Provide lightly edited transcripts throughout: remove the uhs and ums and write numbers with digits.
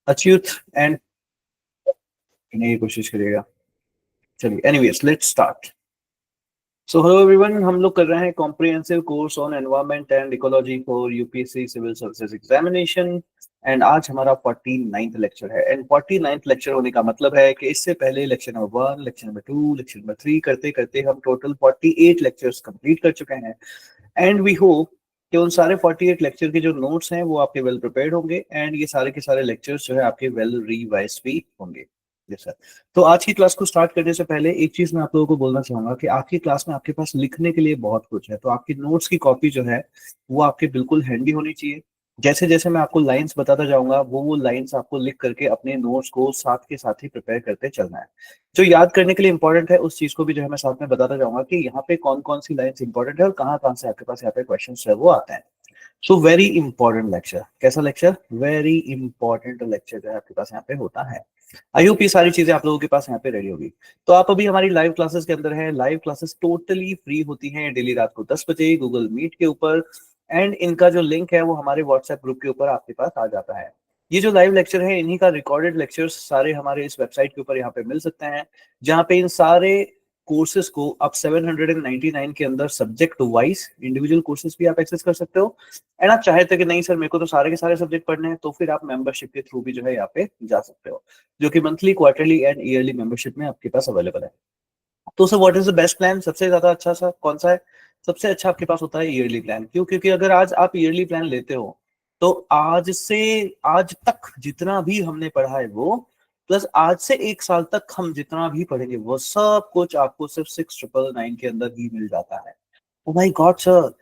Achyut and नहीं कोशिश करिएगा। चलिए anyways let's start. So hello everyone, हम लोग कर रहे हैं comprehensive course on environment and ecology for UPSC civil services examination. And आज हमारा 49th लेक्चर है। एंड 49th लेक्चर होने का मतलब है कि इससे पहले lecture number 1, lecture number 2, lecture number 3 करते करते हम टोटल 48 लेक्चर्स कंप्लीट कर चुके हैं। एंड वी होप कि उन सारे 48 लेक्चर के जो नोट्स हैं वो आपके वेल प्रिपेयर्ड होंगे एंड ये सारे के सारे लेक्चर्स जो है आपके वेल रिवाइज भी होंगे। Yes sir. तो आज की क्लास को स्टार्ट करने से पहले एक चीज मैं आप लोगों को बोलना चाहूंगा कि आज की क्लास में आपके पास लिखने के लिए बहुत कुछ है, तो आपकी नोट्स की कॉपी जो है वो आपके बिल्कुल हैंडी होनी चाहिए। जैसे जैसे मैं आपको लाइंस बताता जाऊंगा वो लाइंस आपको लिख करके अपने नोट्स को साथ के साथ ही प्रिपेयर करते चलना है। जो याद करने के लिए इंपॉर्टेंट है उस चीज को भी जो है मैं साथ में बताता जाऊंगा कि यहाँ पे कौन कौन सी लाइंस इंपॉर्टेंट है और कहाँ कहाँ से आपके पास यहाँ पे क्वेश्चन है वो आते हैं। So very important lecture. कैसा लेक्चर? वेरी इंपॉर्टेंट लेक्चर जो है आपके पास यहाँ पे होता है। आई होप ये सारी चीजें आप लोगों के पास यहाँ पे रेडी होगी। तो आप अभी हमारी लाइव क्लासेस के अंदर हैं। लाइव क्लासेस टोटली फ्री होती हैं डेली रात को 10 बजे गूगल मीट के ऊपर। एंड इनका जो लिंक है वो हमारे व्हाट्सएप ग्रुप के ऊपर आपके पास आ जाता है। ये जो लाइव लेक्चर है इन्हीं का रिकॉर्डेड लेक्चर्स सारे हमारे इस वेबसाइट के ऊपर यहाँ पे मिल सकते हैं, जहाँ पे इन सारे कोर्सेज को आप 799 के अंदर सब्जेक्ट वाइज इंडिविजुअल कोर्सेज भी आप एक्सेस कर सकते हो। एंड आप चाहे थे कि नहीं सर मेरे को तो सारे के सारे सब्जेक्ट पढ़ने हैं, तो फिर आप मेंबरशिप के थ्रू भी जो है यहाँ पे जा सकते हो, जो कि monthly, quarterly and yearly membership में आपके पास अवेलेबल है। तो sir what is the best plan? सबसे ज्यादा अच्छा सा कौन सा है? सबसे अच्छा आपके पास होता है ईयरली प्लान। क्यों? क्योंकि अगर आज आप ईयरली प्लान लेते हो तो आज से आज तक जितना भी हमने पढ़ा है वो प्लस आज से 1 साल तक हम जितना भी पढ़ेंगे वो सब कुछ आपको सिर्फ 6,999 के अंदर ही मिल जाता है। ओ my god sir,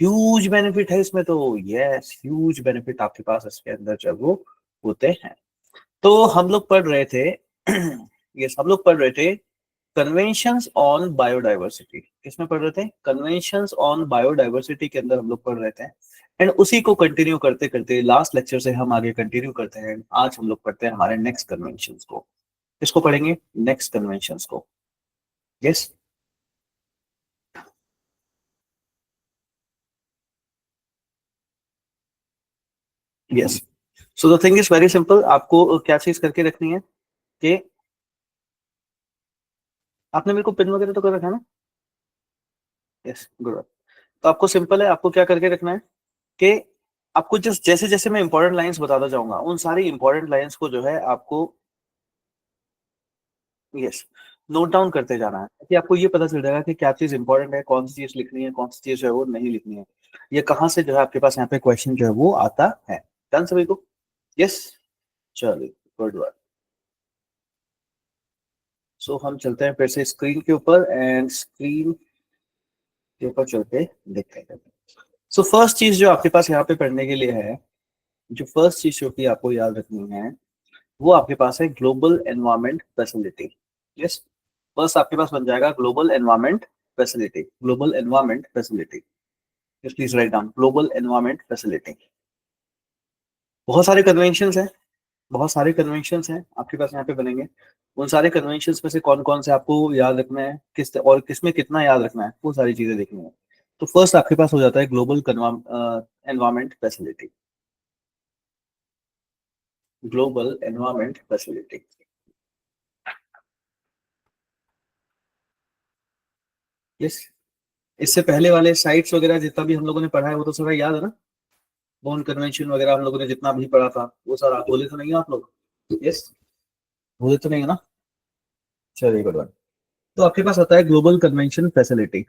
huge benefit है इसमें तो। यस, ह्यूज बेनिफिट आपके पास इसके अंदर जो है वो होते हैं। तो हम लोग पढ़ रहे थे यस, हम लोग पढ़ रहे थे कन्वेंशंस ऑन बायोडाइवर्सिटी। किसमें पढ़ रहे थे? कन्वेंशंस ऑन बायोडाइवर्सिटी के अंदर हम लोग पढ़ रहे थे। एंड उसी को कंटिन्यू करते करते लास्ट लेक्चर से हम आगे कंटिन्यू करते हैं। आज हम लोग पढ़ते हैं हमारे नेक्स्ट कन्वेंशंस को। किसको पढ़ेंगे? नेक्स्ट कन्वेंशंस को। Yes yes. So the thing is very simple. आपको क्या चीज करके रखनी है कि आपने मेरे को पिन वगैरह तो कर रखा है ना? Yes, good. तो आपको सिंपल है, आपको क्या करके रखना है कि आपको जस्ट जैसे जैसे मैं इंपॉर्टेंट लाइंस बताता जाऊंगा उन सारी इंपॉर्टेंट लाइंस को जो है आपको यस नोट डाउन करते जाना है, कि आपको ये पता चल जाएगा कि क्या चीज इंपॉर्टेंट है, कौन सी चीज लिखनी है, कौन सी चीज है वो नहीं लिखनी है, ये कहाँ से जो है आपके पास यहाँ पे क्वेश्चन जो है वो आता है। डन सभी को? यस, चलिए गुड वर्क। सो हम चलते हैं फिर से स्क्रीन के ऊपर एंड स्क्रीन के ऊपर चल के देखते हैं। सो फर्स्ट चीज जो आपके पास यहाँ पे पढ़ने के लिए है, जो फर्स्ट चीज जो कि आपको याद रखनी है वो आपके पास है ग्लोबल एनवायरमेंट फैसिलिटी। यस, बस आपके पास बन जाएगा global environment facility. Global environment facility, please write down global environment facility. बहुत सारे कन्वेंशंस हैं, बहुत सारे कन्वेंशंस हैं आपके पास यहाँ पे बनेंगे। उन सारे कन्वेंशंस में से कौन कौन से आपको याद रखना है, किस और किसमें कितना याद रखना है, वो सारी चीजें देखनी है। तो फर्स्ट आपके पास हो जाता है global environment facility. Global environment facility. Yes, इससे पहले वाले साइट्स वगैरह जितना भी हम लोगों ने पढ़ा है वो तो सारा याद है ना? बॉन कन्वेंशन वगैरह हम लोगों ने जितना भी पढ़ा था वो सारा बोले तो नहीं है आप लोग? यस, बोले तो नहीं है ना? चलिए गुड। तो आपके पास आता है global convention facility.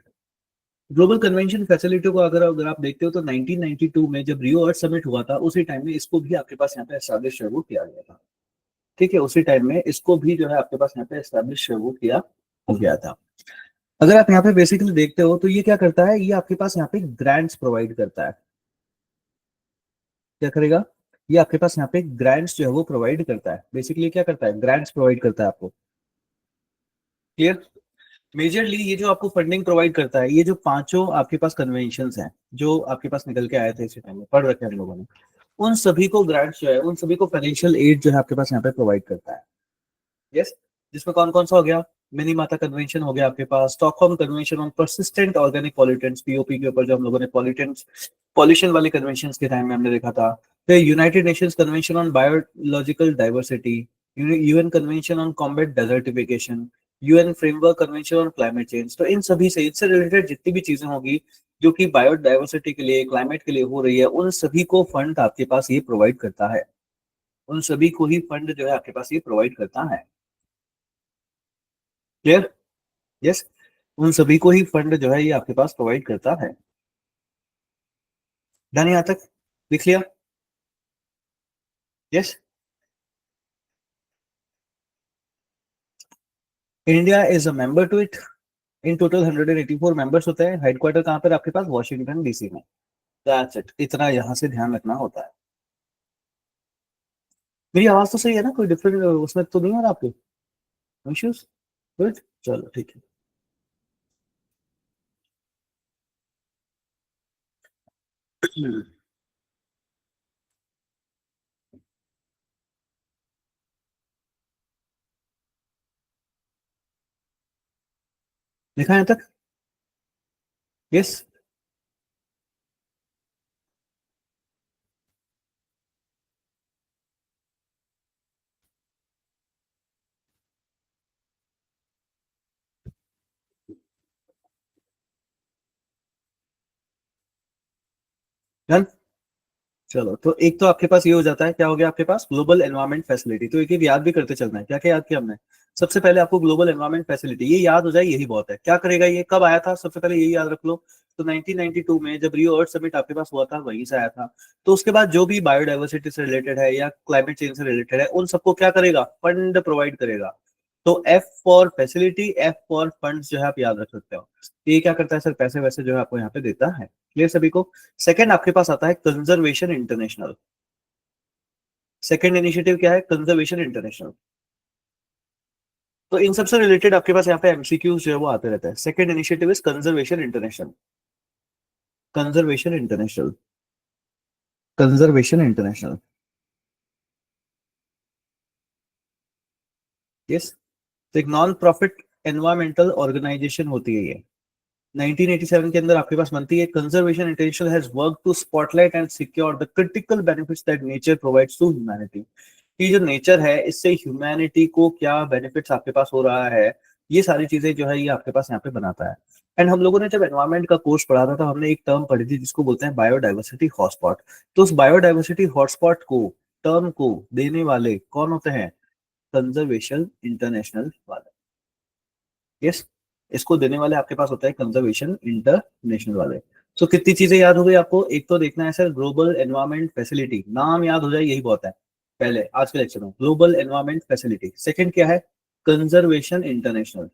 Global convention facility को अगर अगर आप देखते हो तो 1992 में जब रियो अर्थ समिट हुआ था उसी टाइम में इसको भी आपके पास यहाँ पे एस्टैब्लिश वो किया गया था। ठीक है, उसी टाइम में इसको भी जो है आपके पास यहाँ पे एस्टैब्लिश वो किया गया था। अगर आप यहाँ पे बेसिकली देखते हो तो ये क्या करता है, ये आपके पास यहाँ पे ग्रांट्स प्रोवाइड करता है। क्या करेगा? ये आपके पास यहाँ पे ग्रांट्स जो है वो प्रोवाइड करता है। बेसिकली क्या करता है? ग्रांट्स प्रोवाइड करता है आपको। क्लियर? मेजरली ये जो आपको फंडिंग प्रोवाइड करता है, ये जो पांचों आपके पास कन्वेंशंस हैं जो आपके पास निकल के आए थे इसी टाइम में पढ़ रखे हैं हम लोगों ने, उन सभी को ग्रांट्स जो है उन सभी को फाइनेंशियल एड जो है आपके पास यहाँ पे प्रोवाइड करता है। यस, जिसमें कौन कौन सा हो गया? मिनीमाता कन्वेंशन हो गया आपके पास, Stockholm convention on persistent organic pollutants, POP के ऊपर जो हम लोगों ने पॉल्यूटेंट्स पॉल्यूशन वाले कन्वेंशन के टाइम में हमने देखा था। The United Nations Convention on Biological Diversity, UN Convention on Combat Desertification, UN Framework Convention on Climate Change। तो इन सभी से, इससे रिलेटेड जितनी भी चीजें होगी जो कि बायोडाइवर्सिटी के लिए, क्लाइमेट के लिए हो रही है, उन सभी को फंड आपके पास ये प्रोवाइड करता है। उन सभी को ही फंड जो है आपके पास ये प्रोवाइड करता है। क्लियर? यस, उन सभी को ही फंड जो है ये आपके पास प्रोवाइड करता है। डन यहां तक? लिख लिया? Yes. India is a member to it. In total 184 members होते हैं। हेडक्वार्टर कहाँ पर आपके पास? वॉशिंगटन डीसी में। दैट्स इट, इतना यहाँ से ध्यान रखना होता है। मेरी आवाज तो सही है ना? कोई डिफरेंट उसमें तो नहीं हो रहा आपको इश्यूज? गुड, चलो ठीक है। लिखा है यहाँ तक? यस। डन। चलो, तो एक तो आपके पास ये हो जाता है। क्या हो गया आपके पास? Global environment facility. तो एक याद भी करते चलना है। क्या क्या याद किया हमने? सबसे पहले आपको ग्लोबल एनवायरमेंट फैसिलिटी ये याद हो जाए, यही बहुत है। क्या करेगा ये? कब आया था? सबसे पहले यही याद रख लो। तो 1992 में जब रियो अर्थ समिट आपके पास हुआ था, वहीं से आया था। तो उसके बाद जो भी बायोडाइवर्सिटी से रिलेटेड है या क्लाइमेट चेंज से रिलेटेड है, उन सबको क्या करेगा? फंड प्रोवाइड करेगा। तो F for facility, F for fund जो है आप याद रख सकते हो। ये क्या करता है सर? पैसे वैसे जो है आपको यहाँ पे देता है। क्लियर सभी को? सेकंड आपके पास आता है कंजर्वेशन इंटरनेशनल। सेकंड इनिशिएटिव क्या है? Conservation international. तो इन सबसे रिलेटेड आपके पास यहाँ पे एमसीक्यूज जो है वो आते रहते हैं। Second initiative is conservation International. Conservation International. Conservation International. Yes. तो एक नॉन प्रॉफिट एनवायरमेंटल ऑर्गेनाइजेशन होती है ये। 1987 के अंदर आपके पास बनती है। Conservation International has work to spotlight and secure the critical benefits that nature provides to humanity. कि जो नेचर है, इससे ह्यूमैनिटी को क्या बेनिफिट्स आपके पास हो रहा है, ये सारी चीजें जो है ये आपके पास यहाँ पे बनाता है। एंड हम लोगों ने जब एनवायरमेंट का कोर्स पढ़ा था, तो हमने एक टर्म पढ़ी थी जिसको बोलते हैं बायोडाइवर्सिटी हॉटस्पॉट। तो उस बायोडाइवर्सिटी हॉटस्पॉट को, टर्म को देने वाले कौन होते हैं? कंजर्वेशन इंटरनेशनल वाले। यस, इसको देने वाले आपके पास होता है कंजर्वेशन इंटरनेशनल वाले। सो कितनी चीजें याद हो गई आपको? एक तो देखना है सर, ग्लोबल एनवायरमेंट फैसिलिटी, नाम याद हो जाए यही बहुत है। पहले आज के लेक्चर में ग्लोबल एनवायरमेंट फैसिलिटी। सेकंड क्या है? Conservation International.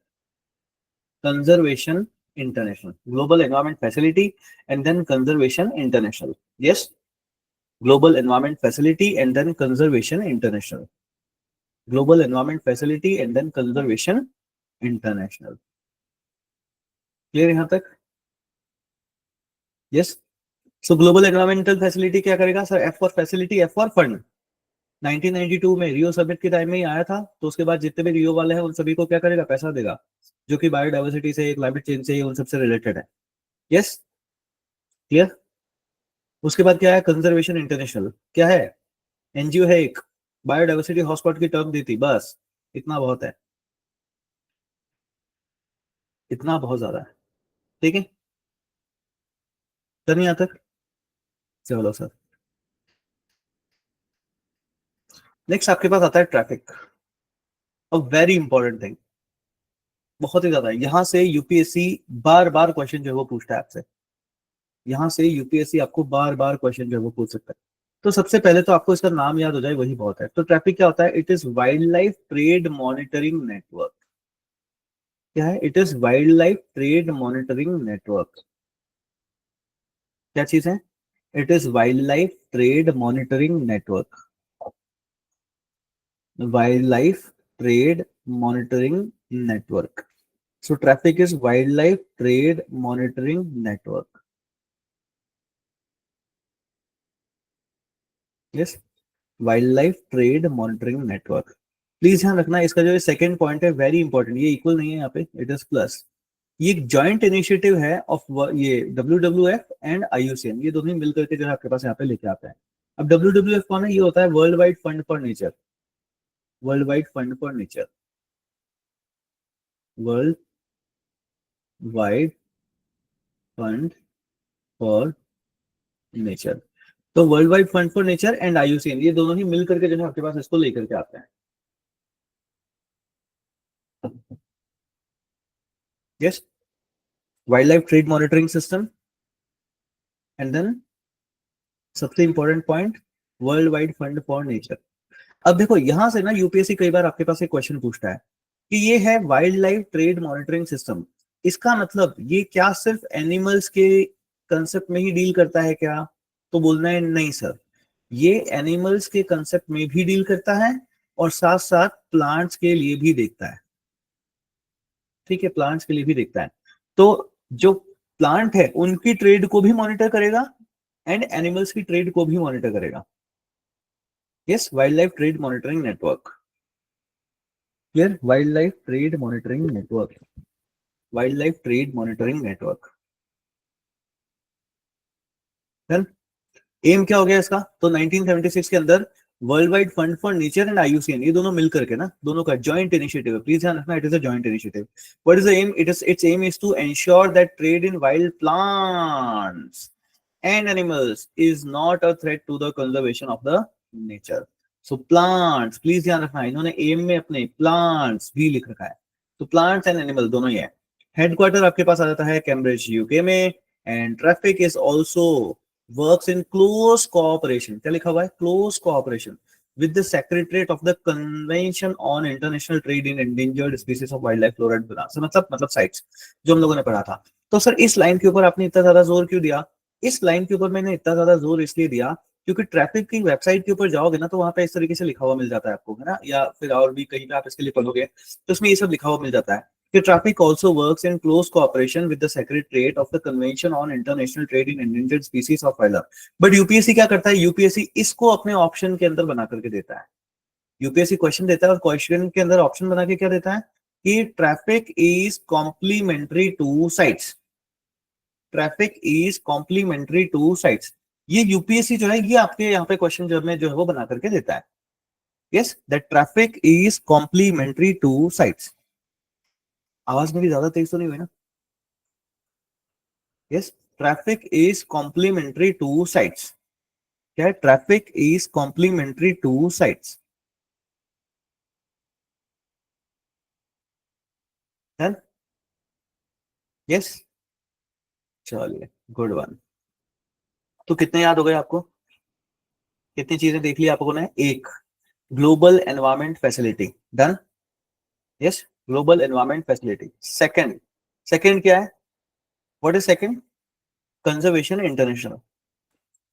Conservation International, Global environment Facility and then Conservation International. Yes, Global environment Facility and then Conservation International. Global environment Facility and then Conservation International. Clear यहां तक? Yes. So Global Environmental Facility क्या करेगा sir? F for facility, F for fund. 1992 में Rio summit के time में ही आया था। तो उसके बाद जितने भी रियो वाले हैं उन सभी को क्या करेगा? पैसा देगा, जो कि बायोडाइवर्सिटी से, क्लाइमेट चेंज से, उन सबसे रिलेटेड है। Yes, clear? उसके बाद क्या है? कंजर्वेशन इंटरनेशनल क्या है? एनजीओ है एक, बायोडाइवर्सिटी हॉटस्पॉट की टर्म दी थी, बस इतना बहुत है। इतना बहुत ज्यादा है। ठीक है, चलिए यहाँ तक। चलो सर, नेक्स्ट आपके पास आता है traffic. A very important thing, बहुत ही ज्यादा है। यहाँ से यूपीएससी बार बार क्वेश्चन जो है वो पूछता है आपसे। यहाँ से यूपीएससी आपको बार बार क्वेश्चन जो है वो पूछ सकता है। तो सबसे पहले तो आपको इसका नाम याद हो जाए, वही बहुत है। तो ट्रैफिक क्या होता है? It is wild life trade monitoring network. क्या है? It is wild life trade monitoring network. क्या चीज है? It is wild life trade monitoring Network. Wild life trade monitoring network. So traffic is wildlife trade monitoring network. Yes, wildlife trade monitoring network. Please ध्यान रखना, इसका जो second point है very important, ये equal नहीं है यहाँ पे, इट इज प्लस। ये एक जॉइंट इनिशिएटिव है ऑफ ये WWF एंड IUCN, ये दोनों मिलकर के जो है आपके पास यहाँ पे लेके आते हैं। अब WWF कौन है? ये होता है world wide fund for nature, world wide fund for nature, world wide fund for nature. तो world wide fund for nature and IUCN, ये दोनों ही मिल करके जो है आपके पास इसको लेकर के आते हैं। Yes, wild life trade monitoring system, and then सबसे important point, world wide fund for nature. अब देखो यहां से ना यूपीएससी कई बार आपके पास एक क्वेश्चन पूछता है कि ये है wild life trade monitoring system, इसका मतलब ये क्या सिर्फ एनिमल्स के कंसेप्ट में ही डील करता है क्या? तो बोलना है नहीं सर, ये एनिमल्स के कंसेप्ट में भी डील करता है और साथ साथ प्लांट्स के लिए भी देखता है। ठीक है, प्लांट्स के लिए भी देखता है। तो जो प्लांट है उनकी ट्रेड को भी मॉनिटर करेगा एंड एनिमल्स की ट्रेड को भी मॉनिटर करेगा। Yes, wild life trade monitoring Network. Clear? Wild life trade monitoring Network, wild life trade monitoring Network. Done. Aim क्या हो गया इसका? तो 1976 के अंदर World wide fund for nature and IUCN, ये दोनों मिलकर के ना, दोनों का जॉइंट इनिशिएटिव है, प्लीज ध्यान रखना, it is a joint initiative. What is the aim? It's aim is to ensure that trade in wild plants and animals is not a threat to the conservation of the nature. So plants, please ध्यान रखना, इन्होंने M में अपने plants भी लिख रखा है, तो प्लांट्स एंड एनिमल दोनों ही है। हेडक्वार्टर आपके पास आ जाता है कैम्ब्रिज यूके में, and traffic is also works in close cooperation, क्या लिखा हुआ है? Close cooperation with the Secretariat of the Convention on International Trade in Endangered Species of Wildlife, Flora and Fauna। मतलब साइट्स जो हम लोगों ने पढ़ा था। तो सर इस लाइन के ऊपर आपने इतना ज्यादा जोर क्यों दिया? इस लाइन के ऊपर मैंने इतना ज्यादा जोर इसलिए दिया क्योंकि ट्रैफिक की वेबसाइट के ऊपर जाओगे ना तो वहां पे इस तरीके से लिखा हुआ मिल जाता है आपको, है ना, या फिर और भी कहीं पे आप इसके लिए पढ़ोगे तो इसमें ये सब लिखा हुआ मिल जाता है कि traffic also works in close cooperation with the secretariat of the convention on international trade in endangered species of wild life. But UPSC क्या करता है? यूपीएससी इसको अपने ऑप्शन के अंदर बना करके देता है। यूपीएससी क्वेश्चन देता है और क्वेश्चन के अंदर ऑप्शन बना के क्या देता है कि TRAFFIC is complementary to CITES, TRAFFIC is complementary to CITES. ये यूपीएससी जो है ये आपके यहाँ पे क्वेश्चन जो में जो है वो बना करके देता है। Yes, that TRAFFIC is complementary to CITES. आवाज मेरी ज्यादा तेज तो नहीं हुई ना? Yes, TRAFFIC is complementary to CITES. क्या है? TRAFFIC is complementary to CITES. Yes, चलिए, गुड वन। तो कितने याद हो गए आपको? कितनी चीजें देख ली आप लोगों ने? एक, global environment facility, done. Yes, Global environment facility. Second, second क्या है? What is second? Conservation International,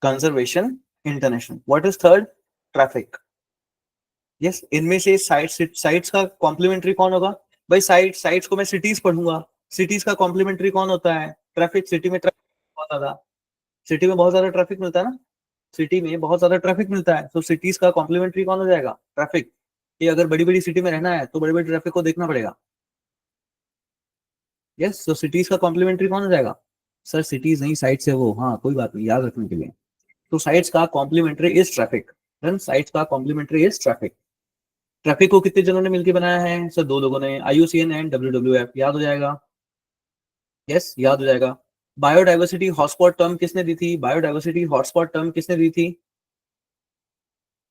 Conservation international. What is third? Traffic. Yes, इनमें से साइट्स का कॉम्प्लीमेंट्री कौन होगा? भाई साइट्स को मैं सिटीज पढ़ूंगा, सिटीज का कॉम्प्लीमेंट्री कौन होता है? ट्रैफिक। सिटी में ट्रैफिक बहुत ज्यादा, सिटी में बहुत ज्यादा ट्रैफिक मिलता है ना, सिटी में बहुत ज्यादा ट्रैफिक मिलता है, तो सिटीज का कॉम्प्लीमेंट्री कौन हो जाएगा? ट्रैफिक। ये अगर बड़ी बड़ी सिटी में रहना है तो बड़े बड़े ट्रैफिक को देखना पड़ेगा। यस, तो सिटीज का कॉम्प्लीमेंट्री कौन हो जाएगा? सर सिटीज नहीं, साइट्स है वो, हाँ कोई बात नहीं, याद रखने के लिए। तो साइट्स का complementary is TRAFFIC, then CITES का कॉम्प्लीमेंट्री इज ट्रैफिक। ट्रैफिक को कितने जनों ने मिलकर बनाया है? सर दो लोगों ने, IUCN एंड WWF, याद हो जाएगा। यस, याद हो जाएगा। बायोडाइवर्सिटी हॉटस्पॉट टर्म किसने दी थी? बायोडाइवर्सिटी हॉटस्पॉट टर्म किसने दी थी?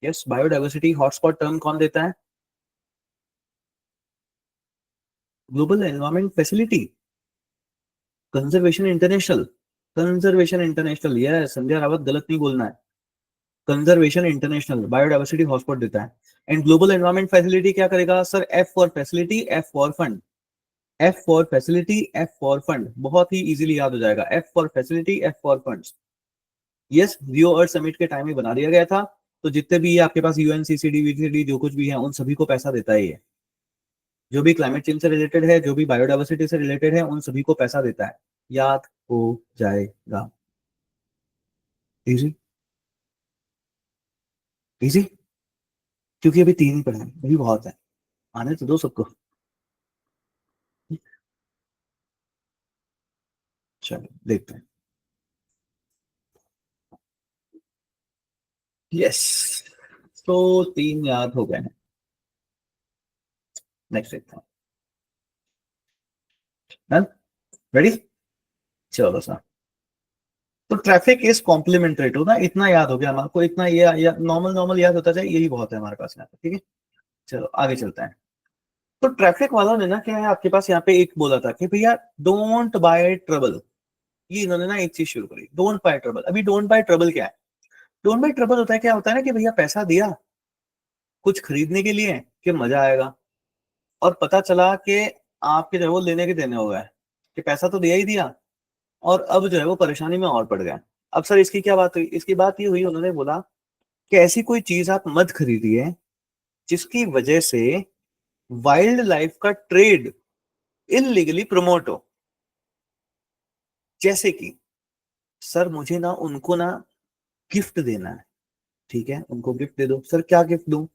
यस, बायोडाइवर्सिटी हॉटस्पॉट टर्म कौन देता है? Global environment facility, conservation International, Conservation international. यह संध्या रावत गलत नहीं बोलना है, कंजर्वेशन इंटरनेशनल बायोडाइवर्सिटी हॉटस्पॉट देता है। एंड ग्लोबल एनवायरमेंट फैसिलिटी क्या करेगा? Sir F for facility, F for fund, F for facility, F for fund, बहुत ही इजीली याद हो जाएगा। F for facility, F for funds. Yes, Rio earth summit के time में बना दिया गया था, तो जितने भी ये आपके पास UNCCD VCD जो कुछ भी है उन सभी को पैसा देता है ये, जो भी क्लाइमेट चेंज से रिलेटेड है, जो भी बायोडाइवर्सिटी से रिलेटेड है, उन सभी को पैसा देता है। याद हो जाएगा। इजी, इजी, क्योंकि अभी तीन ही पढ़े हैं, अभी बहुत है, आने तो दो सबको। चलो देखते हैं। यस, तो 3 याद हो गए हैं। नेक्स्ट देखते हैं, रेडी, चलो सर। तो ट्रैफिक इज कॉम्प्लीमेंट्री टू ना, इतना याद हो गया हमारे को, इतना ये नॉर्मल नॉर्मल याद होता जाए, यही बहुत है हमारे पास यहाँ पे, ठीक है। चलो आगे चलते हैं। तो ट्रैफिक वालों ने ना क्या है आपके पास यहाँ पे एक बोला था कि भैया डोंट बाय ट्रबल। ये इन्होंने ना एक चीज शुरू करी, डोंट बाय ट्रबल। अभी डोंट बाय ट्रबल क्या है? डोंट बाय ट्रबल होता है, क्या होता है ना कि भैया पैसा दिया कुछ खरीदने के लिए कि मजा आएगा, और पता चला कि आपके जो है वो लेने के देने हो गए, कि पैसा तो दिया ही दिया और अब जो है वो परेशानी में और पड़ गए। अब सर इसकी क्या बात हुई? इसकी बात ये हुई, उन्होंने बोला कि ऐसी कोई चीज आप मत खरीदिए जिसकी वजह से वाइल्ड लाइफ का ट्रेड इलीगली प्रमोट हो। जैसे कि सर मुझे ना उनको ना गिफ्ट देना है, ठीक है, उनको गिफ्ट दे दो। सर क्या गिफ्ट दूं?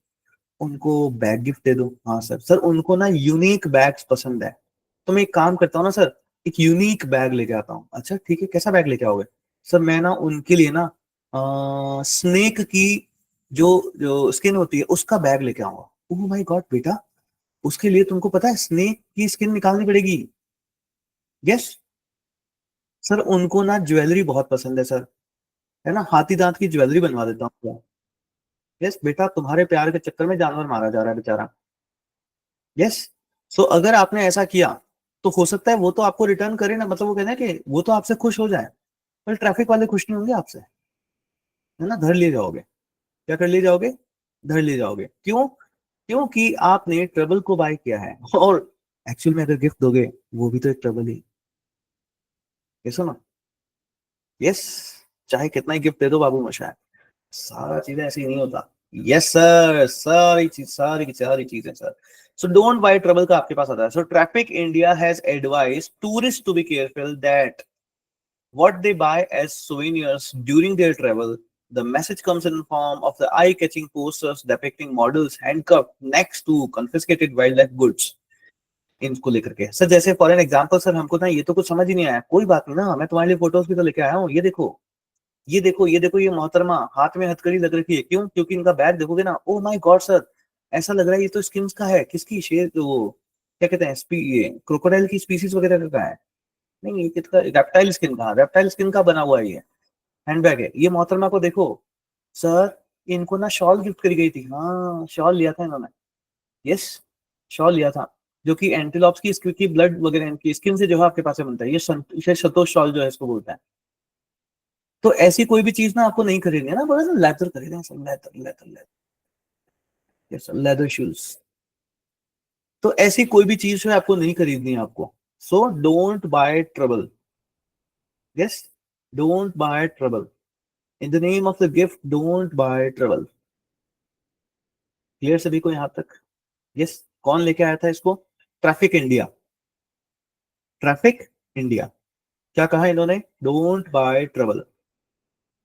उनको बैग गिफ्ट दे दो। हाँ सर, सर उनको ना यूनिक बैग्स पसंद है, तो मैं एक काम करता हूँ ना सर, एक यूनिक बैग लेके आता हूँ। अच्छा ठीक है, कैसा बैग लेके आओगे? सर मैं ना उनके लिए ना स्नेक की जो जो स्किन होती है उसका बैग लेके आऊंगा। ओह माय गॉड बेटा, उसके लिए तुमको पता है स्नेक की स्किन निकालनी पड़ेगी। यस, सर उनको ना ज्वेलरी बहुत पसंद है सर, है ना, हाथी दांत की ज्वेलरी बनवा देता हूँ। यस बेटा, तुम्हारे प्यार के चक्कर में जानवर मारा जा रहा है बेचारा। यस, सो अगर आपने ऐसा किया तो हो सकता है वो तो आपको रिटर्न करे ना, मतलब वो कहना है कि वो तो आपसे खुश हो जाए, पर ट्रैफिक वाले खुश नहीं होंगे आपसे, है ना, धर लिए जाओगे। क्या कर लिए जाओगे? धर लिए जाओगे। क्यों? क्योंकि आपने ट्रबल को बाय किया है, और एक्चुअल में अगर गिफ्ट दोगे वो भी तो एक ट्रबल ही। ये सुनो, यस, चाहे कितना ही गिफ्ट दे दो बाबू मशा, सारा चीजें ऐसे ही नहीं होता। यस सर, सारी चीज सारी की सारी चीजें sir. So don't buy trouble का आपके पास आता है। So TRAFFIC India has advise tourist to be careful that what they buy as souvenirs during their travel. The message comes in form of the eye-catching posters depicting models handcuffed next to confiscated wildlife goods. इनको लेकर के sir, जैसे for an example sir, हमको ना ये तो कुछ समझ ही नहीं आया, कोई बात नहीं ना, मैं तुम्हारे लिए फोटोज भी तो लेके आया हूँ। ये देखो, ये देखो, ये देखो, ये मोहतरमा हाथ में हथकड़ी लग रखी है। क्यों? क्योंकि इनका बैग देखोगे ना, ओ माय गॉड सर, ऐसा लग रहा है ये तो स्किन्स का है। किसकी? शेर, वो क्या कहते हैं, ये क्रोकोडाइल की स्पीसीज वगैरह का है। नहीं, ये किसका? रेप्टाइल स्किन का, रेप्टाइल स्किन का बना हुआ है ये, हैंडबैग है। ये मोहतरमा को देखो सर, इनको ना शॉल गिफ्ट करी गई थी। हाँ, शॉल लिया था इन्होंने। यस, शॉल लिया था, जो कि एंटीलॉप्स की ब्लड वगैरह इनकी स्किन से जो है आपके पास में बनता है। ये संतोष शॉल जो है इसको बोलते हैं। तो ऐसी कोई भी चीज ना आपको नहीं खरीदनी है ना, बोला ना लेदर खरीदना है, leather leather leather, yes leather shoes. तो ऐसी कोई भी चीज है आपको नहीं खरीदनी है आपको। सो don't buy trouble. Yes, don't buy trouble in the name of the gift, don't buy trouble. Clear सभी को यहाँ तक? यस, कौन लेके आया था इसको? Traffic India. ट्रैफिक इंडिया, क्या कहा इन्होंने? Don't buy trouble,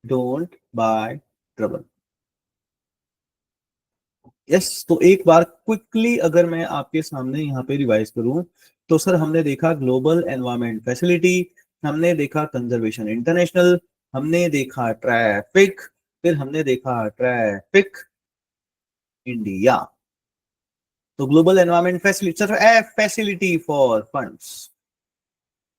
don't buy trouble. Yes, तो एक बार क्विकली अगर मैं आपके सामने यहाँ पे रिवाइज करूं, तो सर हमने देखा ग्लोबल एनवायरमेंट फैसिलिटी, हमने देखा कंजर्वेशन इंटरनेशनल, हमने देखा ट्रैफिक, फिर हमने देखा ट्रैफिक इंडिया। तो global environment facility sir, facility for funds.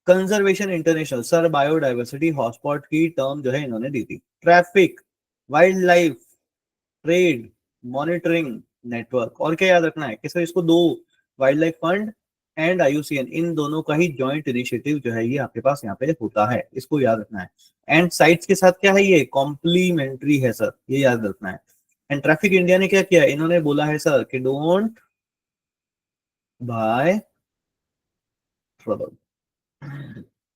Conservation international sir, biodiversity hotspot की टर्म जो है इन्होंने दी थी। Traffic, wild life, trade, monitoring network. और क्या याद रखना है कि सर इसको दो, wild life fund and IUCN, इन दोनों का ही जॉइंट इनिशिएटिव जो है ये आपके पास यहाँ पे होता है, इसको याद रखना है। एंड साइट्स के साथ क्या है, ये कॉम्प्लीमेंट्री है सर, ये याद रखना है। एंड ट्रैफिक इंडिया ने क्या किया, इन्होंने बोला है सर कि डोंट बाय ट्रबल।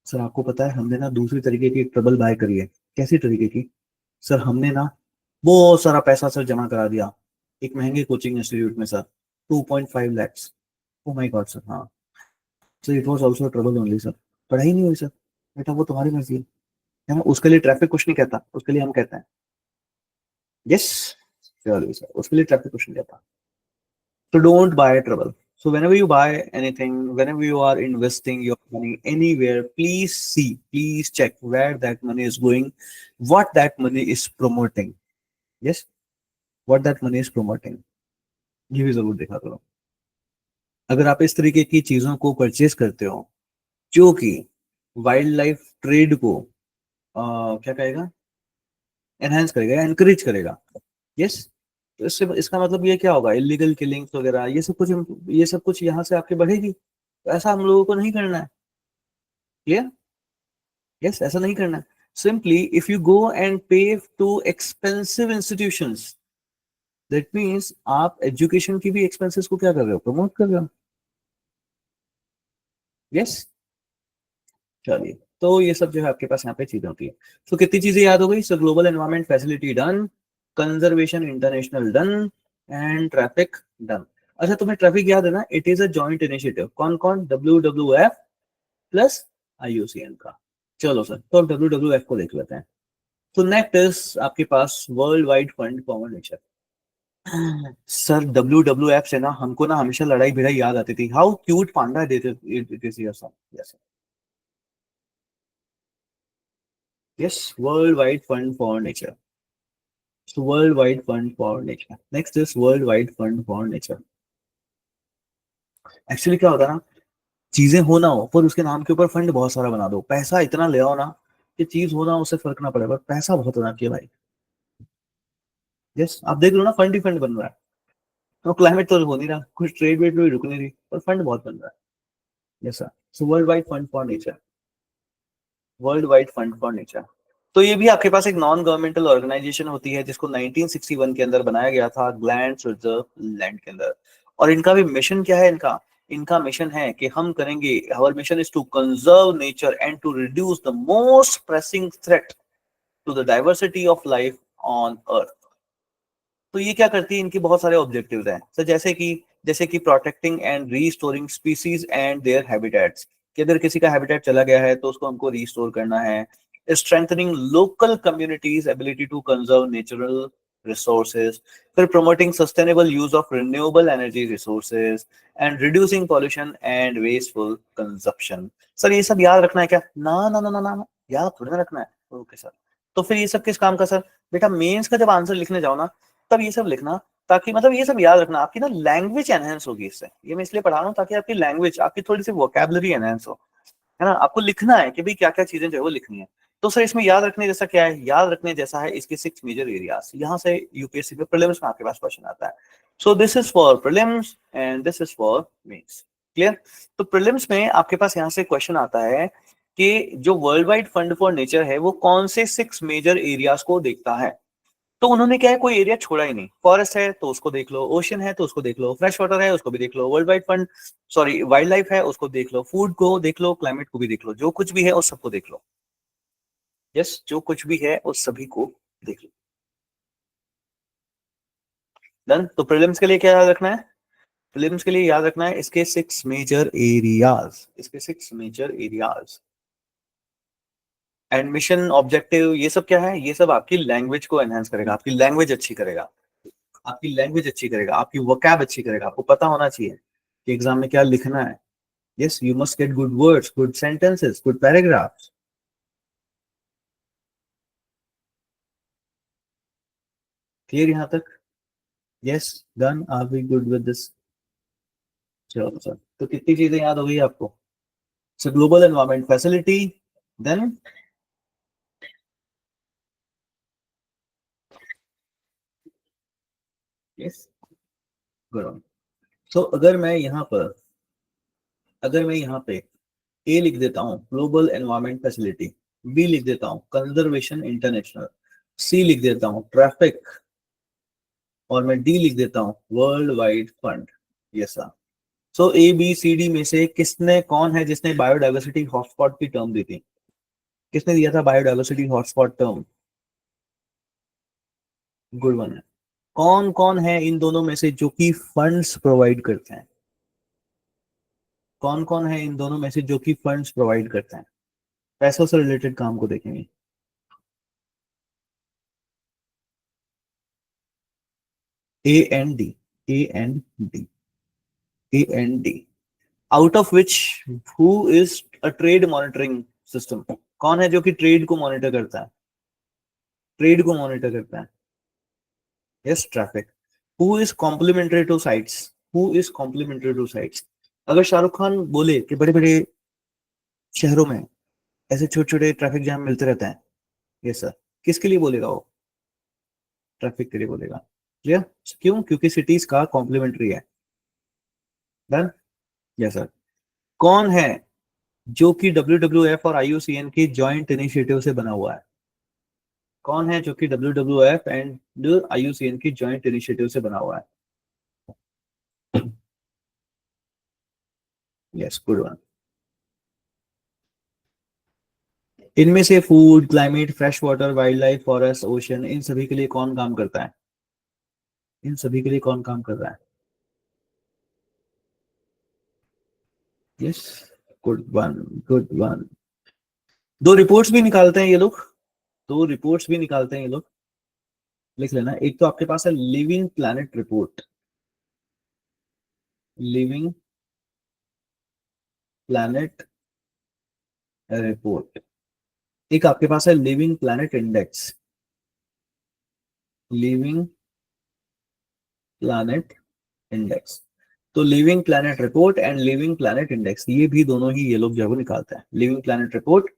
सर आपको पता है हमने ना दूसरी तरीके की ट्रबल बाय करी है। कैसी तरीके की? सर हमने ना बहुत सारा पैसा सर जमा करा दिया एक महंगे कोचिंग इंस्टीट्यूट में sir, 2.5 lakhs। Oh my god sir, हाँ sir, it was also trouble only sir. पढ़ाई नहीं हुई सर। बेटा वो तुम्हारी मर्जी है ना, उसके लिए ट्रैफिक कुछ नहीं कहता, उसके लिए हम कहते हैं यस, चलिए सर, उसके लिए ट्रैफिक कुछ नहीं कहता। So don't buy trouble. So whenever you buy anything, whenever you are investing your money anywhere, please see, please check where that money is going, what that money is promoting. Yes, what that money is promoting, ये भी जरूर देखा करो। अगर आप इस तरीके की चीजों को परचेज करते हो जो कि वाइल्ड लाइफ ट्रेड को क्या कहेगा, एनहांस करेगा, एनकरेज करेगा। यस, तो इससे इसका मतलब ये क्या होगा, इलीगल किलिंग्स वगैरह ये सब कुछ, ये सब कुछ यहाँ से आपके बढ़ेगी। तो ऐसा हम लोगों को नहीं करना है। क्लियर? यस, ऐसा नहीं करना है। Simply if you go and pay to expensive institutions, that means आप एजुकेशन की भी एक्सपेंसेस को क्या कर रहे हो, प्रमोट कर रहे हो। यस, चलिए, तो ये सब जो है आपके पास यहाँ पे चीजें होती है। तो कितनी चीजें याद हो गई, सो global environment facility done, conservation international done, and traffic done. अच्छा, तुम्हें ट्रैफिक याद है ना, it is a joint initiative, कौन कौन, WWF प्लस IUCN का। चलो सर, तो WWF को देख लेते हैं। तो नेक्स्ट इज आपके पास world wide fund for nature. Sir WWF से ना हमको ना हमेशा लड़ाई भिड़ाई याद आती थी, हाउ क्यूट पांडा देते it is your son. Yes, yes, world wide fund for nature. So world wide fund for nature, next is world wide fund for nature। Actually क्या होता है ना, चीजें हो ना हो पर उसके नाम के ऊपर फंड बहुत सारा बना दो, पैसा इतना ले आओ ना कि चीज हो ना हो उससे फर्क ना पड़े, पर पैसा बहुत होना चाहिए भाई। यस, आप देख लो ना, फंड ही फंड बन रहा है। तो क्लाइमेट तो हो नहीं रहा, कुछ ट्रेड वेड भी रुक नहीं रही, पर फंड बहुत बन रहा है। Yes sir, so world wide fund for nature, world wide fund for nature. तो ये भी आपके पास एक नॉन गवर्नमेंटल ऑर्गेनाइजेशन होती है जिसको 1961 के अंदर बनाया गया था, ग्लैंड रिजर्व लैंड के अंदर। और इनका भी मिशन क्या है, इनका इनका मिशन है कि हम करेंगे, our mission is to conserve nature and to reduce the most pressing threat to the diversity of life on earth. तो ये क्या करती है, इनके बहुत सारे ऑब्जेक्टिव्स हैं सर, जैसे कि protecting and restoring species and there habitats, कि अगर किसी का हैबिटेट चला गया है तो उसको हमको रीस्टोर करना है। Strengthening local communities ability to conserve natural resources, फिर promoting sustainable use of renewable energy resources and reducing pollution and wasteful consumption. Sir ये सब याद रखना है क्या, ना ना ना ना ना, ना। याद थोड़ी ना रखना है। ओके सर, तो फिर ये सब किस काम का सर, बेटा मेंस का जब आंसर लिखने जाओ ना, तब ये सब लिखना, ताकि मतलब ये सब याद रखना, आपकी ना लैंग्वेज एनहेंस होगी इससे। ये मैं इसलिए पढ़ा रहा हूँ ताकि आपकी लैंग्वेज, आपकी थोड़ी सी वोकैबुलरी एनहेंस हो, है ना। आपको लिखना है कि भाई क्या क्या चीजें जो है वो लिखनी है। तो सर इसमें याद रखने जैसा क्या है, याद रखने जैसा है इसके 6 मेजर एरियाज। यहाँ से यूपीएससी में प्रीलिम्स में आपके पास क्वेश्चन आता है। So this is for prelims and this is for mains. Clear? तो प्रीलिम्स में आपके पास यहाँ से क्वेश्चन आता है कि जो world wide fund for nature है वो कौन से 6 मेजर एरियाज को देखता है। तो उन्होंने क्या है, कोई एरिया छोड़ा ही नहीं। फॉरेस्ट है तो उसको देख लो, ओशन है तो उसको देख लो, फ्रेश वाटर है उसको भी देख लो, world wide fund, sorry wild life है उसको देख लो, फूड को देख लो, क्लाइमेट को भी देख लो, जो कुछ भी है उस सबको देख लो। यस, जो कुछ भी है उस सभी को देख लो। डन। तो प्रीलिम्स के लिए क्या याद रखना है, प्रीलिम्स के लिए याद रखना है इसके 6 मेजर एरियाज, इसके 6 मेजर एरियाज। एडमिशन ऑब्जेक्टिव ये सब क्या है, ये सब आपकी लैंग्वेज को एनहांस करेगा, आपकी लैंग्वेज अच्छी करेगा, आपकी लैंग्वेज अच्छी करेगा, आपकी वोकैब अच्छी करेगा। आपको पता होना चाहिए कि एग्जाम में क्या लिखना है। Yes, you must get good words, good sentences, good paragraphs. Clear यहाँ तक? Yes, done, are we good with this? चलो सर, तो कितनी चीजें याद हो गई आपको। So global environment facility, then yes, good. So अगर मैं यहाँ पे ए लिख देता हूँ ग्लोबल एनवायरमेंट फैसिलिटी, बी लिख देता हूँ कंजर्वेशन इंटरनेशनल, सी लिख देता हूँ ट्रैफिक, और मैं डी लिख देता हूँ world wide fund. Yes sir. So ABCD में से किसने, कौन है जिसने बायोडाइवर्सिटी हॉटस्पॉट की टर्म दी थी, किसने दिया था biodiversity hotspot term? Good one है। कौन कौन है इन दोनों में से जो कि फंड्स प्रोवाइड करते हैं, कौन कौन है इन दोनों में से जो कि फंड्स प्रोवाइड करते हैं, पैसों से रिलेटेड काम को देखेंगे। A and D, A and D, A and D, out of which who is a trade monitoring system, कौन है जो कि ट्रेड को मॉनिटर करता है, ट्रेड को मॉनिटर करता है। Yes TRAFFIC. Who is complementary to CITES, who is complementary to CITES. अगर शाहरुख खान बोले कि बड़े बड़े शहरों में ऐसे छोटे छोटे ट्रैफिक जैम मिलते रहते हैं, यस सर, किसके लिए बोलेगा वो? ट्रैफिक के लिए बोलेगा। क्लियर? क्यों? क्योंकि सिटीज का कॉम्प्लीमेंट्री है। डन? Yes sir. कौन है जो कि WWF और IUCN की जॉइंट इनिशिएटिव से बना हुआ है? कौन है जो कि WWF एंड IUCN की जॉइंट इनिशिएटिव से बना हुआ है? Yes, good one. इनमें से food, climate, fresh water, wild life, forest, ocean, इन सभी के लिए कौन काम करता है? इन सभी के लिए कौन काम कर रहा है? Yes, good one, good one. दो रिपोर्ट्स भी निकालते हैं ये लोग, दो रिपोर्ट्स भी निकालते हैं ये लोग। लिख लेना। एक तो आपके पास है living planet report, living planet report. एक आपके पास है living planet index, living planet index. तो living planet report and living planet index, ये भी दोनों ही ये लोग जो है वो निकालते हैं। Living planet report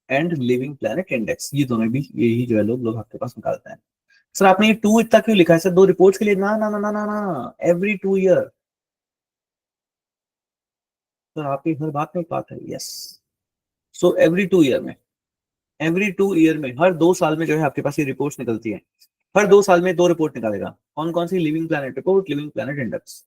and living planet index, ये दोनों भी यही जो है लोग लोग आपके पास निकालते हैं। सर आपने ये टू इतना क्यों लिखा है सर दो रिपोर्ट्स के लिए? ना ना ना ना ना ना, एवरी 2 ईयर। सर आपकी हर बात में बात है। यस, सो एवरी 2 ईयर में, एवरी 2 ईयर में, हर 2 साल में जो है आपके पास ये रिपोर्ट्स निकलती है। हर 2 साल में दो रिपोर्ट निकालेगा। कौन कौन सी? Living planet report, living planet index,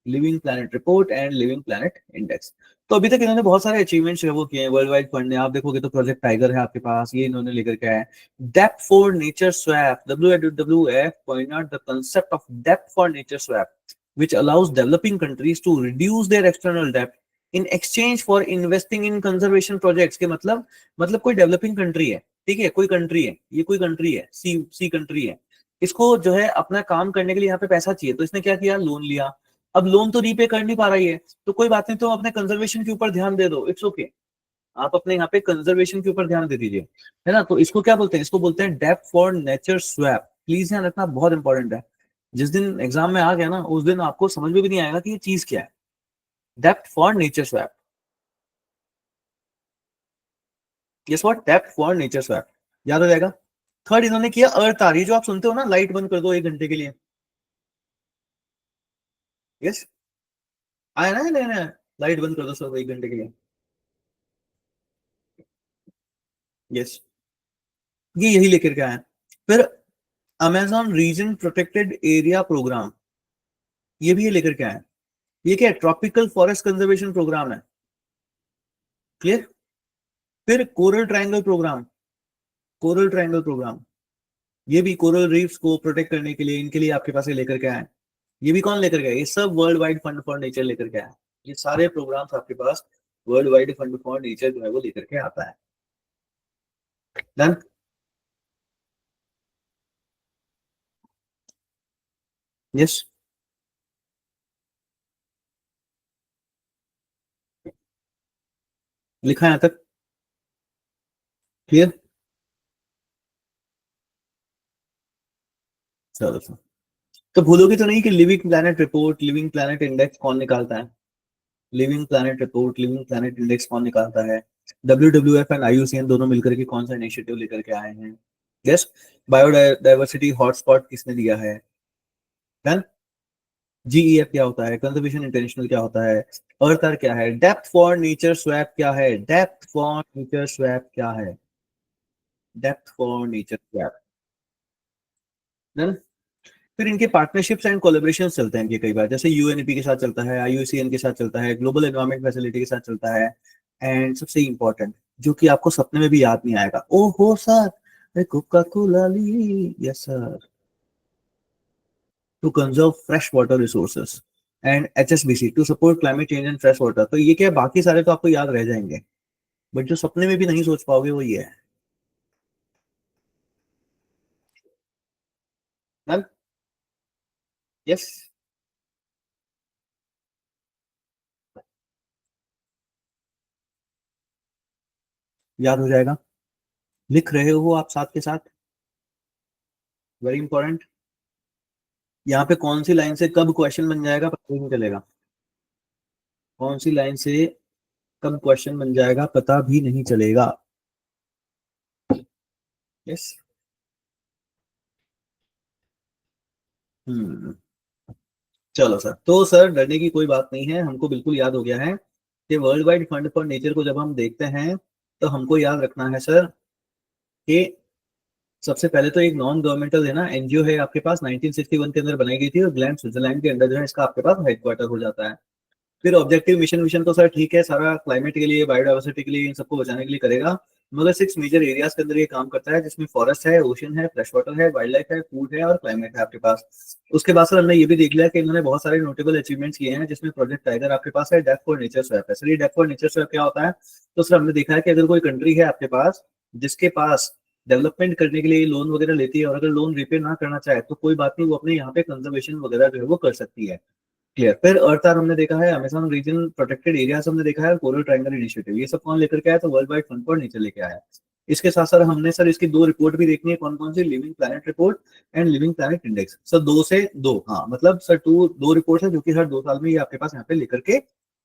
living planet report and living planet index. तो अभी तक इन्होंने बहुत सारे अचीवमेंट्स वो किए हैं वर्ल्ड वाइड फंड ने। आप देखोगे तो प्रोजेक्ट टाइगर है आपके पास, ये इन्होंने लेकर के आया है। Depth for nature swap, WWF point out the concept of depth for nature swap which allows developing countries to reduce their external debt in exchange for investing in conservation projects। के मतलब कोई डेवलपिंग कंट्री है, ठीक है, कोई country है, ये कोई कंट्री है, सी कंट्री है, इसको जो है अपना काम करने के लिए यहाँ पे पैसा चाहिए, तो इसने क्या किया? लोन लिया। अब लोन तो रीपे कर नहीं पा रही है, तो कोई बात नहीं, तो अपने कंजर्वेशन के ऊपर ध्यान दे दो, इट्स ओके। आप अपने यहाँ पे कंजर्वेशन के ऊपर ध्यान दे दीजिए, है ना। तो इसको क्या बोलते हैं? इसको बोलते हैं depth for nature swap. Please ध्यान रखना, बहुत इंपॉर्टेंट है। जिस दिन एग्जाम में आ गया ना, उस दिन आपको समझ में भी नहीं आएगा कि ये चीज क्या है। Depth for nature swap, guess what? Depth for nature swap, याद हो जाएगा। थर्ड इन्होंने किया अर्थ आर, ये जो आप सुनते हो ना, लाइट बंद कर दो 1 घंटे के लिए। यस, आया ना नया नया, लाइट बंद कर दो सब 1 घंटे के लिए। यस, ये यही लेकर के आए हैं। फिर Amazon region protected area programme, ये भी ये लेकर के आए हैं। ये क्या है? ट्रॉपिकल फॉरेस्ट कंजर्वेशन प्रोग्राम है। क्लियर? फिर coral triangle programme, coral triangle programme, ये भी कोरल रीफ्स को प्रोटेक्ट करने के लिए, इनके लिए आपके पास ये लेकर के आए। ये भी कौन लेकर गया? ये सब world wide fund for nature लेकर के आया। ये सारे प्रोग्राम्स आपके पास world wide fund for nature जो है वो लेकर के आता है। डन? यस, लिखा है यहाँ तक? क्लियर? चलो सर, तो भूलोगे तो नहीं कि living planet report, living planet index कौन निकालता है? Living planet report, living planet index कौन निकालता है? WWF एंड IUCN दोनों मिलकर के कौन सा इनिशिएटिव लेकर के आए हैं? यस। बायोडाइवर्सिटी हॉटस्पॉट किसने दिया है? डन? GEF क्या होता है? कंजर्वेशन इंटरनेशनल क्या होता है? अर्थर क्या है? डेप्थ फॉर नेचर स्वैप क्या है? डेप्थ फॉर नेचर स्वैप क्या है? Depth for nature swap. Done? फिर इनके पार्टनरशिप्स एंड कोलैबोरेशन चलते हैं इनके कई बार, जैसे UNEP के साथ चलता है, IUCN के साथ चलता है, ग्लोबल एनवायरमेंट फैसिलिटी के साथ चलता है। एंड सबसे इंपॉर्टेंट, जो कि आपको सपने में भी याद नहीं आएगा, ओहो सर, कोका कोला ली, yes sir, to conserve fresh water resources and HSBC to support climate change and fresh water. तो ये क्या है? बाकी सारे तो आपको याद रह जाएंगे, बट जो सपने में भी नहीं सोच पाओगे वो ये है। डन? यस, याद हो जाएगा। लिख रहे हो आप साथ के साथ? Very important. यहाँ पे कौन सी लाइन से कब क्वेश्चन बन जाएगा पता ही नहीं चलेगा, कौन सी लाइन से कब क्वेश्चन बन जाएगा पता भी नहीं चलेगा। यस। हम्म। चलो सर, तो सर डरने की कोई बात नहीं है, हमको बिल्कुल याद हो गया है कि world wide fund for nature को जब हम देखते हैं तो हमको याद रखना है सर कि सबसे पहले तो एक नॉन गवर्नमेंटल है ना एनजीओ है आपके पास, 1961 के अंदर बनाई गई थी और ग्लैंड स्विट्जरलैंड के अंदर जो है इसका आपके पास हेडक्वार्टर हो जाता है। फिर ऑब्जेक्टिव मिशन मिशन तो सर ठीक है, सारा क्लाइमेट के लिए बायोडाइवर्सिटी के लिए इन सबको बचाने के लिए करेगा, मगर 6 मेजर एरियाज के अंदर ये काम करता है जिसमें फॉरेस्ट है, ओशन है, फ्रेश वाटर है, वाइल्ड लाइफ है, फूड है और क्लाइमेट है आपके पास। उसके बाद सर हमने ये भी देख लिया कि इन्होंने बहुत सारे नोटेबल अचीवमेंट्स किए हैं जिसमें प्रोजेक्ट टाइगर आपके पास है, डेफ फॉर नेचर स्वैप है। सर ये डेफ फॉर नेचर स्वैप क्या होता है? तो सर हमने देखा है कि अगर कोई कंट्री है आपके पास जिसके पास डेवलपमेंट करने के लिए लोन वगैरह लेती है और अगर लोन रिपे ना करना चाहे तो कोई बात नहीं, वो अपने यहाँ पे कंजर्वेशन वगैरह जो है वो कर सकती है। क्लियर। फिर अर्थ आर हमने देखा है, अमेजन रीजन प्रोटेक्टेड एरियाज हमने देखा है, कोरल ट्रायंगल इनिशिएटिव, ये सब कौन लेकर के आया? तो world wide fund for nature लेके आया। इसके साथ साथ हमने सर इसकी दो रिपोर्ट भी देखनी है, कौन कौन सी? Living planet report and living planet index. Sir दो से दो, हाँ मतलब सर दो रिपोर्ट है जो कि हर 2 साल में ये आपके पास यहाँ पे लेकर के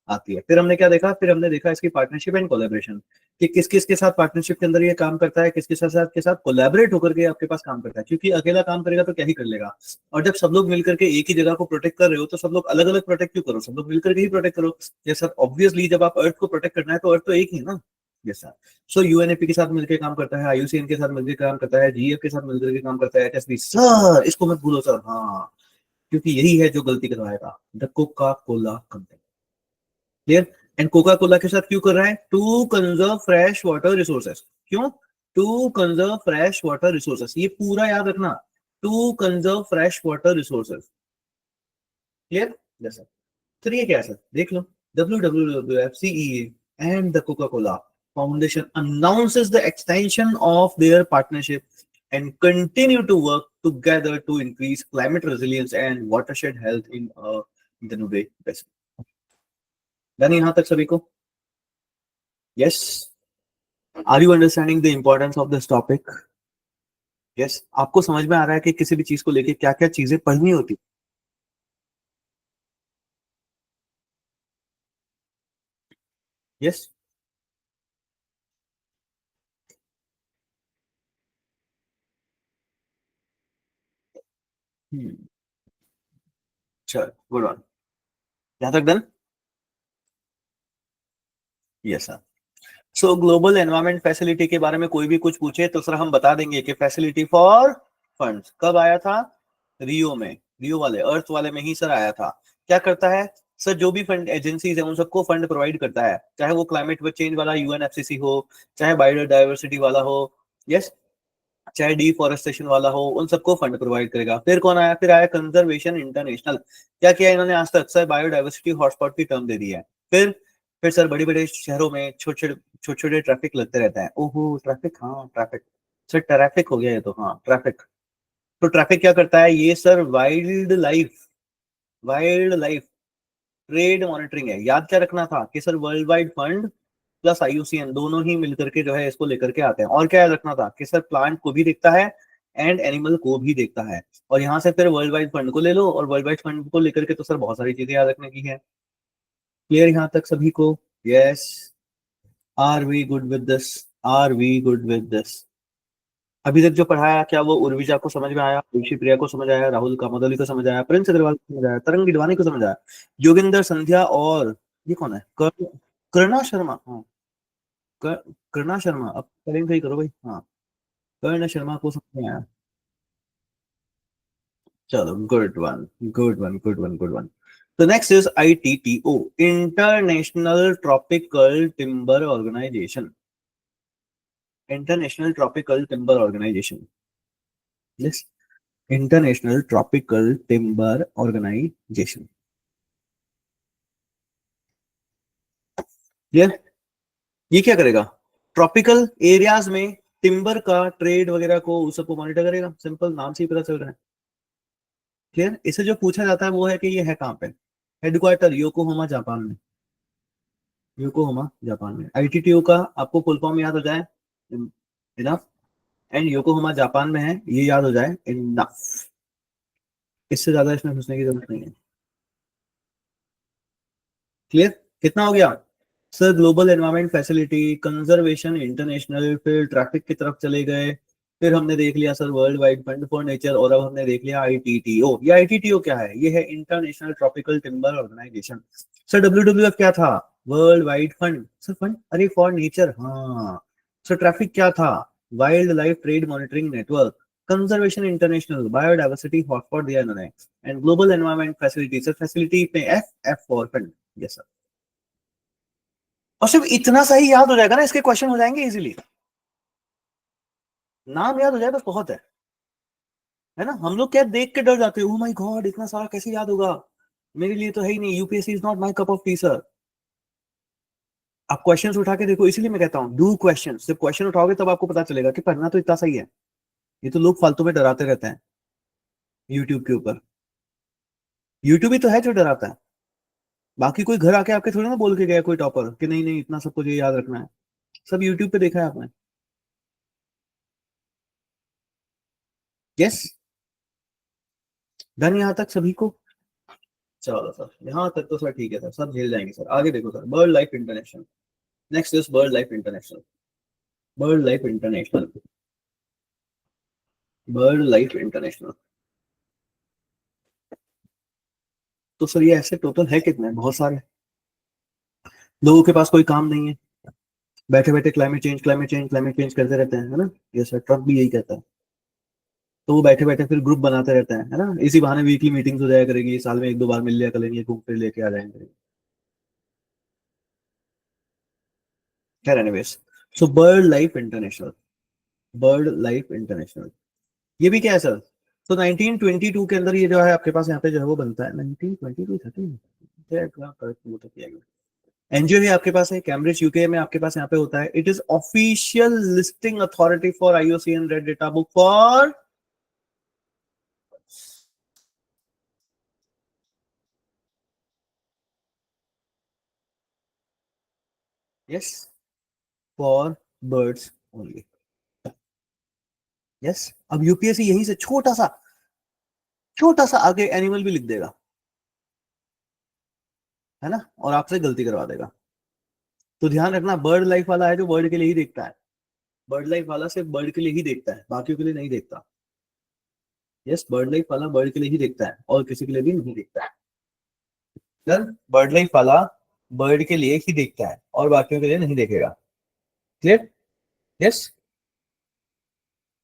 आती है। फिर हमने क्या देखा? फिर हमने देखा इसकी पार्टनरशिप एंड कोलेबोरेशन, कि किस किस के साथ पार्टनरशिप के अंदर ये काम करता है, किस किस के साथ कोलैबोरेट होकर के आपके पास काम करता है, क्योंकि अकेला काम करेगा तो क्या ही कर लेगा। और जब सब लोग मिलकर के एक ही जगह को प्रोटेक्ट कर रहे हो तो सब लोग अलग अलग प्रोटेक्ट क्यों करो, सब लोग मिलकर के ही प्रोटेक्ट करो। जैसा ऑब्वियसली जब आप अर्थ को प्रोटेक्ट करना है तो अर्थ तो एक ही है ना। जैसा सो यूएनएपी के साथ मिलकर काम करता है, आईयूसीएन के साथ मिलकर काम करता है, जीएफ के साथ मिलकर के काम करता है, एचएसबी। सर इसको मत भूलो सर, हाँ, क्योंकि यही है जो गलती करवाएगा, the Coca Cola company. Clear. And Coca Cola के साथ क्यों कर रहा है? To conserve fresh water resources. क्यों? To conserve fresh water resources, ये पूरा याद रखना, to conserve fresh water resources. Clear. जैसा तो ये क्या है सर, देख लो, WWF, CEA and the Coca-Cola Foundation announces the extension of their partnership and continue to work together to increase climate resilience and watershed health in the Nube Basin। यानी यहाँ तक सभी को? Yes. Are you understanding the importance of this topic? Yes. आपको समझ में आ रहा है कि किसी भी चीज को लेके क्या क्या चीजें पढ़नी होती? यस। चलो गुड वन, यहाँ तक डन। Yes sir. सो ग्लोबल एनवायरमेंट फैसिलिटी के बारे में कोई भी कुछ पूछे तो सर हम बता देंगे कि फैसिलिटी फॉर फंड्स कब आया था? रियो में, रियो वाले अर्थ वाले में ही सर आया था। क्या करता है सर? जो भी फंड एजेंसीज है उन सबको फंड प्रोवाइड करता है, चाहे वो क्लाइमेट चेंज वाला यूएनएफसीसी हो, चाहे बायोडाइवर्सिटी वाला हो, यस, चाहे डिफॉरेस्टेशन वाला हो, उन सबको फंड प्रोवाइड करेगा। फिर कौन आया? फिर आया कंजर्वेशन इंटरनेशनल। क्या किया इन्होंने आज तक? सर बायोडाइवर्सिटी हॉटस्पॉट की टर्म दे दी है। फिर सर बड़े बड़े शहरों में छोटे छोटे छोटे छोटे ट्रैफिक लगते रहता है। ओहो ट्रैफिक, हाँ ट्रैफिक, सर ट्रैफिक हो गया ये तो, हाँ ट्रैफिक। तो ट्रैफिक क्या करता है? ये sir wild life trade monitoring है। याद क्या रखना था कि sir world wide fund plus IUCN दोनों ही मिलकर के जो है इसको लेकर के आते हैं। और क्या याद रखना था कि सर प्लांट को भी देखता है एंड एनिमल को भी देखता है। और यहाँ से फिर वर्ल्ड वाइड फंड को ले लो, और वर्ल्ड वाइड फंड को लेकर के तो सर बहुत सारी चीजें याद रखने की है। क्लियर यहाँ तक सभी को? Yes. Are we good with this? Are we good with this? अभी तक जो पढ़ाया क्या वो उर्विजा को समझ में आया, ऋषि प्रिया को समझ आया, राहुल कामदली को समझ आया, प्रिंस अग्रवाल को समझ आया, तरंग गिडवानी को समझ आया, योगिंदर संध्या और ये कौन है? करना शर्मा, हाँ, करना शर्मा, अब स्पेलिंग सही करो भाई, हाँ, कर्ण शर्मा को समझ में आया। चलो good one, good one, good one, good one. तो next is ITTO, international tropical timber organisation. International tropical timber organisation, yes, international tropical timber organisation. Clear. ये क्या करेगा? ट्रॉपिकल एरियाज में टिम्बर का ट्रेड वगैरह को उस सबको मॉनिटर करेगा, सिंपल नाम से ही पता चल रहा है। क्लियर। इसे जो पूछा जाता है वो है कि ये है कहाँ पे? हेडक्वार्टर योकोहामा जापान में, योकोहामा जापान में। ITTO का आपको फुल फॉर्म याद हो जाए, इनफ, एंड योकोहामा जापान में है, ये याद हो जाए, इनफ। इससे ज्यादा इसमें घुसने की जरूरत नहीं है। क्लियर? कितना हो गया sir? Global environment facility, conservation international, फिर ट्रैफिक की तरफ चले गए, फिर हमने देख लिया sir world wide fund for nature, और अब हमने देख लिया आईटीटीओ। ये आईटीटीओ क्या है? ये है international tropical timber organisation. Sir WWF क्या था? World wide fund. Sir fund, अरे फॉर नेचर, हाँ। सर ट्रैफिक क्या था? Wild life trade monitoring network. Conservation international, biodiversity hotspot दिया इन्होंने, and global environment facility. Sir facility पे F, F for fund. Yes sir. और सिर्फ इतना सा ही याद हो जाएगा ना, इसके क्वेश्चन हो जाएंगे इजीली। नाम याद हो जाए बस बहुत है ना। हम लोग क्या देख के डर जाते हैं, ओ माय गॉड इतना सारा कैसे याद होगा, मेरे लिए तो है ही नहीं, UPSC is not my cup of T sir. आप क्वेश्चंस उठा के देखो, इसीलिए मैं कहता हूँ डू क्वेश्चन। जब क्वेश्चन उठाओगे तब आपको पता चलेगा कि पढ़ना तो इतना सही है। ये तो लोग फालतू में डराते रहते हैं यूट्यूब के ऊपर। यूट्यूब ही तो है जो डराता है। बाकी कोई घर आके आपके थोड़ी ना बोल के गया कोई टॉपर कि नहीं नहीं इतना सब कुछ ये याद रखना है। सब यूट्यूब पे देखा है आपने। यस। डन यहाँ तक सभी को? चलो सर, यहाँ तक तो सर ठीक है सर, सब झेल जाएंगे सर। आगे देखो sir, bird life international. Next is bird life international. Bird life international. Bird life international. तो सर ये ऐसे टोटल है कितने? बहुत सारे। लोगों के पास कोई काम नहीं है, बैठे बैठे climate change climate change climate change करते रहते हैं, है ना। ये सर ट्रम्प भी यही कहता है। तो वो बैठे बैठे फिर ग्रुप बनाते रहते हैं, है ना। इसी बहाने वीकली मीटिंग्स हो जाया करेगी, साल में एक दो बार मिल लिया करेंगे, घूम फिर लेके आ जाएंगे। खैर anyways, so bird life international. Bird life international, ये भी क्या है सर? तो 1922 के अंदर ये जो है आपके पास यहाँ पे जो है वो बनता है। 1922 13 एनजीओ है आपके पास है, कैम्ब्रिज यूके में आपके पास यहाँ पे होता है। It is official listing authority for IUCN red data book for, yes, for birds only. Yes. अब यूपीएससी यहीं से छोटा सा आगे एनिमल भी लिख देगा, है ना, और आपसे गलती करवा देगा। तो ध्यान रखना, बर्ड लाइफ वाला है जो बर्ड के लिए ही देखता है। बर्ड लाइफ वाला सिर्फ बर्ड के लिए ही देखता है, बाकियों के लिए नहीं देखता। यस, बर्ड लाइफ वाला बर्ड के लिए ही देखता है और किसी के लिए भी नहीं देखता है। सर बर्ड लाइफ वाला बर्ड के लिए ही देखता है और बाकियों के लिए नहीं देखेगा। क्लियर? यस।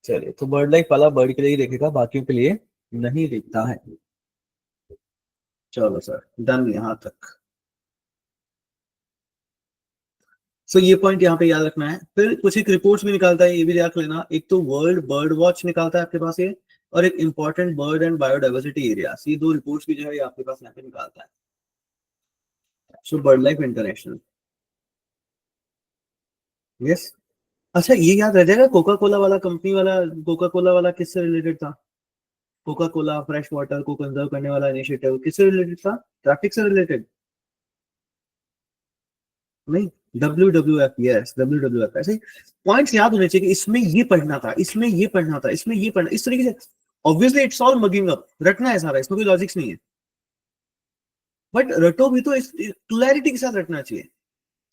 चलिए, तो बर्ड लाइफ वाला बर्ड के लिए ही देखेगा, बाकियों के लिए नहीं देखता है। चलो सर, डन यहाँ तक। सो ये पॉइंट यहाँ पे याद रखना है। फिर कुछ एक रिपोर्ट्स भी निकालता है, ये भी याद लेना। एक तो वर्ल्ड बर्ड वॉच निकालता है आपके पास ये, और एक important bird and biodiversity area, ये दो रिपोर्ट्स भी जो है ये आपके पास यहाँ पे निकालता है। सो बर्ड लाइफ इंटरनेशनल। यस। अच्छा ये याद रह जाएगा, कोका कोला वाला कंपनी वाला, कोका कोला वाला किससे रिलेटेड था? कोका कोला फ्रेश वाटर को कंजर्व करने वाला इनिशिएटिव किससे रिलेटेड था? ट्रैफिक से रिलेटेड? नहीं, W W F. Yes, W W F. ऐसे पॉइंट्स याद होने चाहिए कि इसमें ये पढ़ना था, इसमें ये पढ़ना था, इसमें ये पढ़ना, इस तरीके से। Obviously it's all mugging up, रटना है सारा, इसमें कोई लॉजिक्स नहीं है। बट रटो भी तो क्लैरिटी के साथ रटना चाहिए।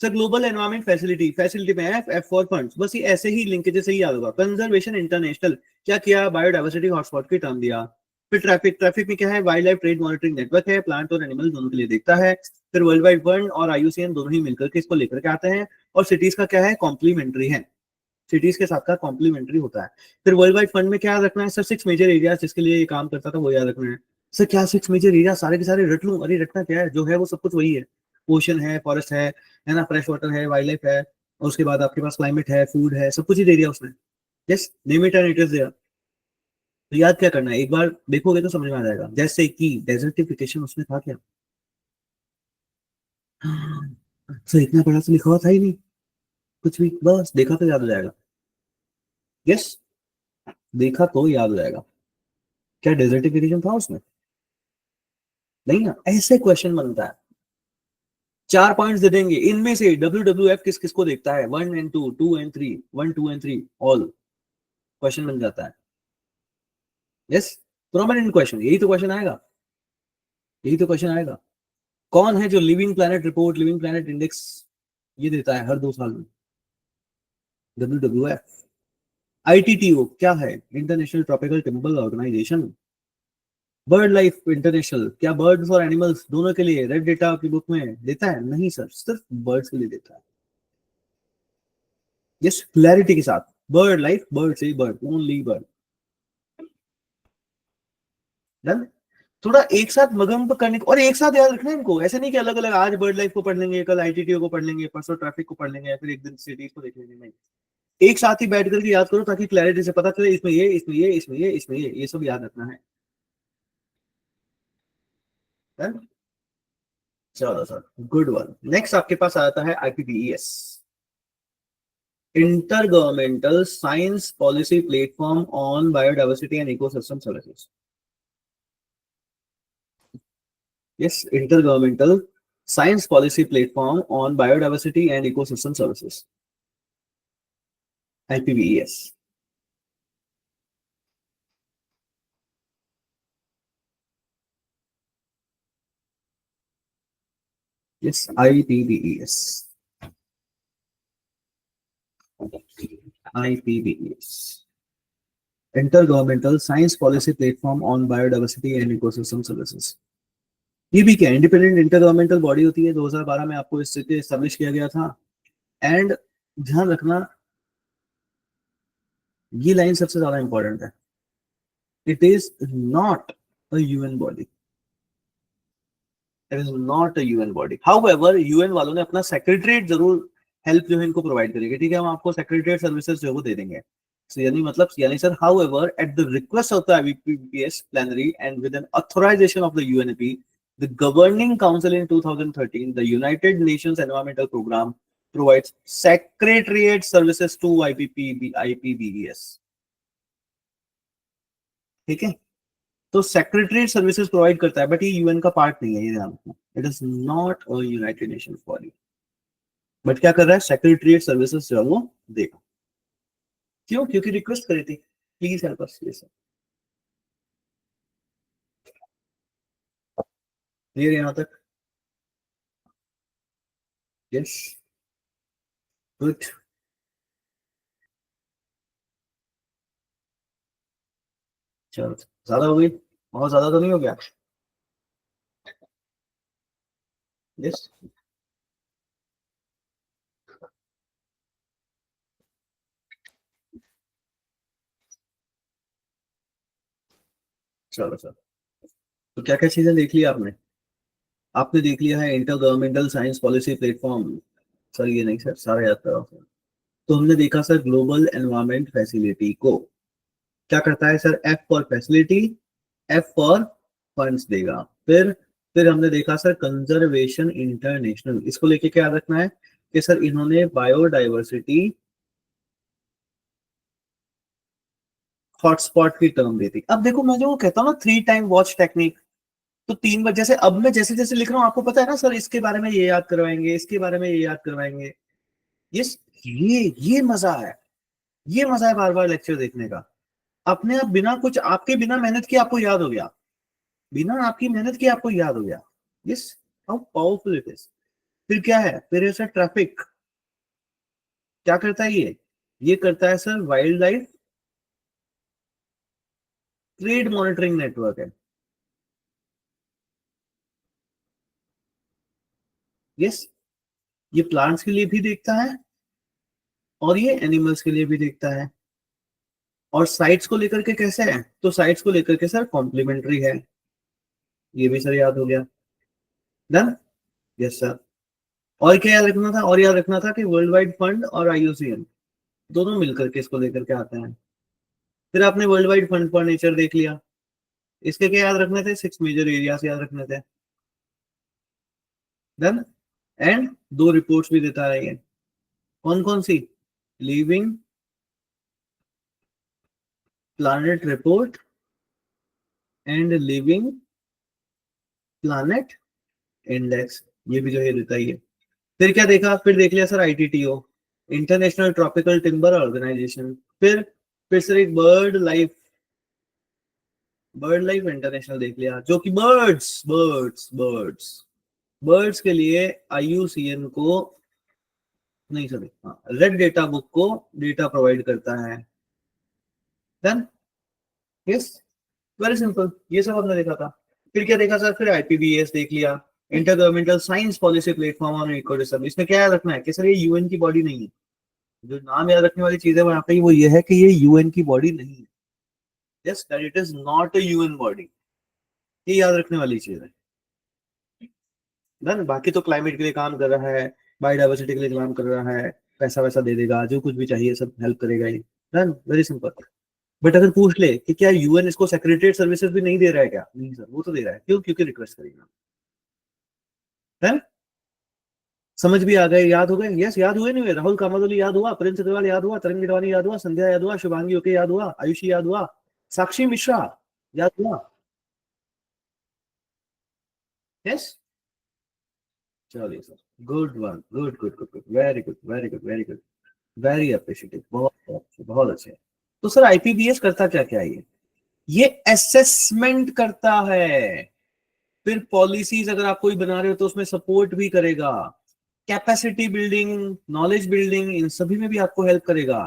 Sir global environment facility, facility में एफ, एफ फॉर फंड्स, बस ये ऐसे ही लिंकेजेस से ही याद होगा। कंजर्वेशन इंटरनेशनल, क्या किया? बायोडाइवर्सिटी हॉटस्पॉट की टर्म दिया। फिर ट्रैफिक, ट्रैफिक में क्या है? Wild life trade monitoring network है, प्लांट और एनिमल दोनों के लिए देखता है। फिर वर्ल्ड वाइड फंड और आईयूसीएन दोनों ही मिलकर के इसको लेकर के आते हैं। और सिटीज का क्या है? कॉम्प्लीमेंट्री है, सिटीज के साथ का कॉम्प्लीमेंट्री होता है। फिर वर्ल्ड वाइड फंड में क्या याद रखना है सर? 6 मेजर एरिया जिसके लिए ये काम करता था वो याद रखना है। सर क्या 6 मेजर एरिया सारे के सारे रट लूं? अरे रटना क्या है, जो है वो सब कुछ वही है। ओशन है, फॉरेस्ट है ना, फ्रेश वाटर है, वाइल्ड लाइफ है, और उसके बाद आपके पास क्लाइमेट है, फूड है, सब कुछ ही दे दिया उसने। Yes, name it and it is there. तो याद क्या करना है, एक बार देखोगे तो समझ में आ जाएगा। जैसे कि डेजर्टिफिकेशन उसमें था क्या? सर इतना बड़ा तो लिखा हुआ था ही नहीं कुछ भी, बस देखा तो याद हो जाएगा। यस, देखा तो याद हो जाएगा। क्या डेजर्टिफिकेशन था उसमें? नहीं ना, ऐसे क्वेश्चन बनता है। 4 पॉइंट्स दे देंगे, इनमें से डब्ल्यू डब्ल्यू एफ किस किस को देखता है, 1 and 2, 2 and 3, 1, 2 and 3, all. Question बन जाता है। यस। प्रोमिनेंट क्वेश्चन, यही तो क्वेश्चन आएगा, यही तो क्वेश्चन आएगा। कौन है जो living planet report, living planet index ये देता है हर 2 साल में? WWF। ITTO क्या है? International tropical timber Organization. Bird life International क्या बर्ड्स और एनिमल्स दोनों के लिए रेड डेटा की बुक में देता है? नहीं सर, सिर्फ बर्ड्स के लिए देता है। यस, क्लैरिटी के साथ, बर्ड लाइफ, बर्ड से बर्ड, ओनली बर्ड। डन। थोड़ा एक साथ मगम करने को, और एक साथ याद रखना है इनको, ऐसे नहीं कि अलग अलग आज बर्ड लाइफ को पढ़ लेंगे, कल ITTO को पढ़ लेंगे, परसों ट्रैफिक को पढ़ लेंगे, या फिर एक दिन सिटीज को देख लेंगे, नहीं। एक साथ ही बैठ करके याद करो ताकि क्लैरिटी से पता चले इसमें ये, इसमें ये, इसमें ये, इसमें ये सब याद रखना है। Done? चलो सर, गुड वन। नेक्स्ट आपके पास आता है IPBES, inter governmental science policy platform on biodiversity and ecosystem services. Yes, inter governmental science policy platform on biodiversity and ecosystem services, IPBES। Yes, IPBES, IPBES, inter governmental science policy platform on biodiversity and ecosystem services. ये भी क्या independent inter governmental body होती है, 2012 में आपको इससे establish किया गया था। एंड ध्यान रखना, ये लाइन सबसे ज्यादा इंपॉर्टेंट है, it is not a UN body, it is not a UN body. However UN वालों ने अपना सेक्रेटरीट जरूर हेल्प जो है इनको प्रोवाइड करेगा, ठीक है, हम आपको सेक्रेटरीट सर्विसेज जो वो दे देंगे। So, यानी मतलब यानी sir, however, at the request of the IPBES plenary and with an authorization of the UNEP, the governing council in 2013, the United Nations Environmental Program provides secretariat services to IPBES। ठीक है, तो secretariat services provide करता है, but ये UN का part नहीं है, ये ध्यान रखना, it is not a United Nations body, but क्या कर रहा है, सेक्रेटरीट सर्विसेज जो है वो देगा। क्यों? क्योंकि रिक्वेस्ट करी थी, प्लीज हेल्प अस। ये सर क्लियर यहाँ तक? Yes, good. चलो, ज्यादा हो गई, बहुत ज्यादा तो नहीं हो गया? यस, चलो सर, तो क्या क्या चीजें देख ली आपने? आपने देख लिया है inter governmental science policy platform, sir ये नहीं सर, सारा याद करो सर। तो हमने देखा सर ग्लोबल एनवायरमेंट फैसिलिटी को क्या करता है sir, F for facility, F for funds देगा। फिर हमने देखा सर कंजर्वेशन इंटरनेशनल, इसको लेके क्या याद रखना है कि सर इन्होंने बायोडाइवर्सिटी हॉटस्पॉट की टर्म दी थी। अब देखो, मैं जो कहता हूँ ना 3 टाइम वॉच टेक्निक, तो 3 बार, जैसे अब मैं जैसे जैसे लिख रहा हूँ आपको पता है ना सर, इसके बारे में ये याद करवाएंगे, इसके बारे में ये याद करवाएंगे। ये मजा है, ये मजा है बार बार लेक्चर देखने का। अपने आप बिना कुछ आपके बिना मेहनत की आपको याद हो गया, बिना आपकी मेहनत की आपको याद हो गया। Yes, how powerful it is. फिर क्या है, फिर है सर ट्रैफिक, क्या करता है ये करता है sir wild life trade monitoring network है। यस, ये प्लांट्स के लिए भी देखता है और ये एनिमल्स के लिए भी देखता है। और साइट्स को लेकर के कैसे है, तो साइट्स को लेकर के सर कॉम्प्लीमेंट्री है, ये भी सर याद हो गया। डन। Yes sir. और क्या याद रखना था, और याद रखना था कि वर्ल्ड वाइड फंड और IUCN दोनों मिलकर के इसको लेकर के आते हैं। फिर आपने world wide fund for nature देख लिया, इसके क्या याद रखने थे, 6 मेजर एरियाज याद रखने थे। डन। एंड 2 रिपोर्ट्स भी देता है ये, कौन कौन सी, living planet report and living planet index, ये भी जो है देता ही है। फिर क्या देखा, फिर देख लिया sir ITTO, international tropical timber organisation. फिर सर एक BirdLife bird life International देख लिया, जो कि बर्ड्स बर्ड्स बर्ड्स बर्ड्स के लिए IUCN को, नहीं सॉरी, रेड डेटा बुक को डेटा प्रोवाइड करता है। डन। यस, वेरी सिंपल, ये सब हमने देखा था। फिर क्या देखा सर? फिर IPBES देख लिया, inter governmental science policy platform on ecosystem. इसमें क्या याद रखना है कि सर ये UN की बॉडी नहीं है। जो नाम याद रखने वाली चीज है वहां पे वो ये है कि ये UN की बॉडी नहीं है। Yes, that it is not a UN body. ये याद रखने वाली चीज है। डन। बाकी तो क्लाइमेट के लिए काम कर रहा है, बायोडाइवर्सिटी के लिए काम कर रहा है, पैसा वैसा दे देगा, जो कुछ भी चाहिए सब हेल्प करेगा ही। Done, very simple. बट अगर पूछ ले कि क्या UN इसको सेक्रेटरीट सर्विसेज भी नहीं दे रहा है क्या? नहीं सर, वो तो दे रहा है। क्यों? क्योंकि रिक्वेस्ट करेगा। है? समझ भी आ गए, याद हो गए? यस, याद हुए नहीं हुए? राहुल कामादोली याद हुआ, प्रिंस अग्रवाल याद हुआ, तरंग गिडवानी याद हुआ, संध्या याद हुआ, शुभांगी ओके याद हुआ, आयुषी याद हुआ, साक्षी मिश्रा याद हुआ। यस, चलिए sir, good one, good good good good, very good very good very good, very appreciative, बहुत अच्छे बहुत अच्छे। तो सर IPBS करता क्या क्या है? ये असेसमेंट करता है, फिर पॉलिसीज अगर आप कोई बना रहे हो तो उसमें सपोर्ट भी करेगा, कैपेसिटी बिल्डिंग, नॉलेज बिल्डिंग, इन सभी में भी आपको हेल्प करेगा,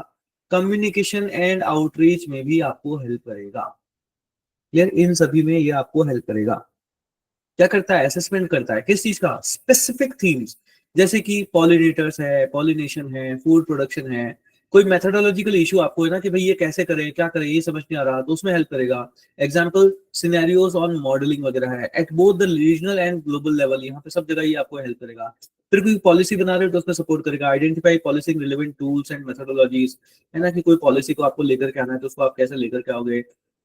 कम्युनिकेशन एंड आउटरीच में भी आपको हेल्प करेगा। यार इन सभी में ये आपको हेल्प करेगा। क्या करता है? असेसमेंट करता है, किस चीज का? स्पेसिफिक थीम्स, जैसे कि पॉलिनेटर्स है, पॉलिनेशन है, फूड प्रोडक्शन है। कोई मेथोडोलॉजिकल इशू आपको है ना कि भाई ये कैसे करें, क्या करें, ये समझ नहीं आ रहा, तो उसमें हेल्प करेगा। एग्जाम्पल सिनेरियोज ऑन मॉडलिंग वगैरह है at both the regional and global level, यहाँ पे सब जगह ये आपको हेल्प करेगा। फिर कोई पॉलिसी बना रहे हो तो उसमें सपोर्ट करेगा, identify policy relevant tools and methodologies, है ना, कि कोई पॉलिसी को आपको लेकर के आना है तो उसको आप कैसे लेकर के आओगे।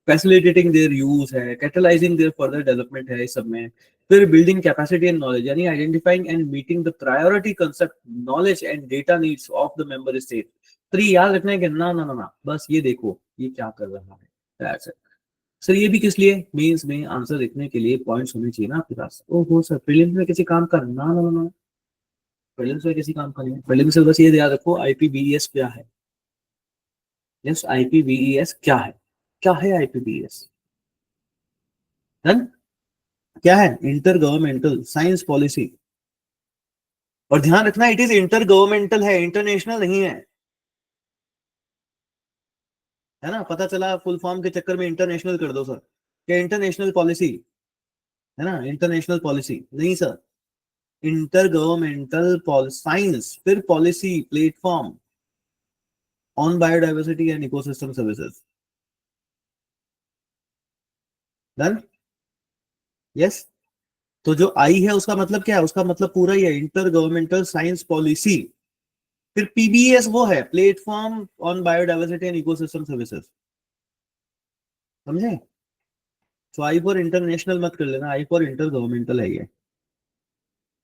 फैसिलिटेटिंग देयर यूज है, कैटलाइजिंग देयर फर्दर डेवलपमेंट है इस सब में। फिर बिल्डिंग कैपेसिटी एंड नॉलेज, यानी identifying and meeting the priority concept, knowledge and data needs of the member state. तो ये याद रखना है कि ना ना ना ना, बस ये देखो ये क्या कर रहा है। That's it. सर ये भी किस लिए? मेंस में आंसर लिखने के लिए पॉइंट्स होने चाहिए ना आपके पास। ओहो सर, प्रीलिम्स में किसी काम का? ना ना ना, प्रीलिम्स में किसी काम का नहीं है। प्रीलिम्स से बस ये याद रखो IPBES क्या है। यस, IPBES क्या है? क्या है IPBES? डन। क्या है? Inter governmental science policy. और ध्यान रखना, इट इज इंटर गवर्नमेंटल है, इंटरनेशनल नहीं है। है ना, पता चला फुल फॉर्म के चक्कर में इंटरनेशनल कर दो सर, क्या इंटरनेशनल पॉलिसी, है ना, इंटरनेशनल पॉलिसी नहीं सर। इंटर गवर्नमेंटल साइंस, फिर policy platform on biodiversity and ecosystem services. Done. Yes. तो जो आई है उसका मतलब क्या है? उसका मतलब पूरा ही है, इंटर गवर्नमेंटल साइंस पॉलिसी। फिर PBS वो है, platform on biodiversity and ecosystem services. समझे? तो आई फॉर इंटरनेशनल मत कर लेना, आई फॉर इंटर गवर्नमेंटल है ये।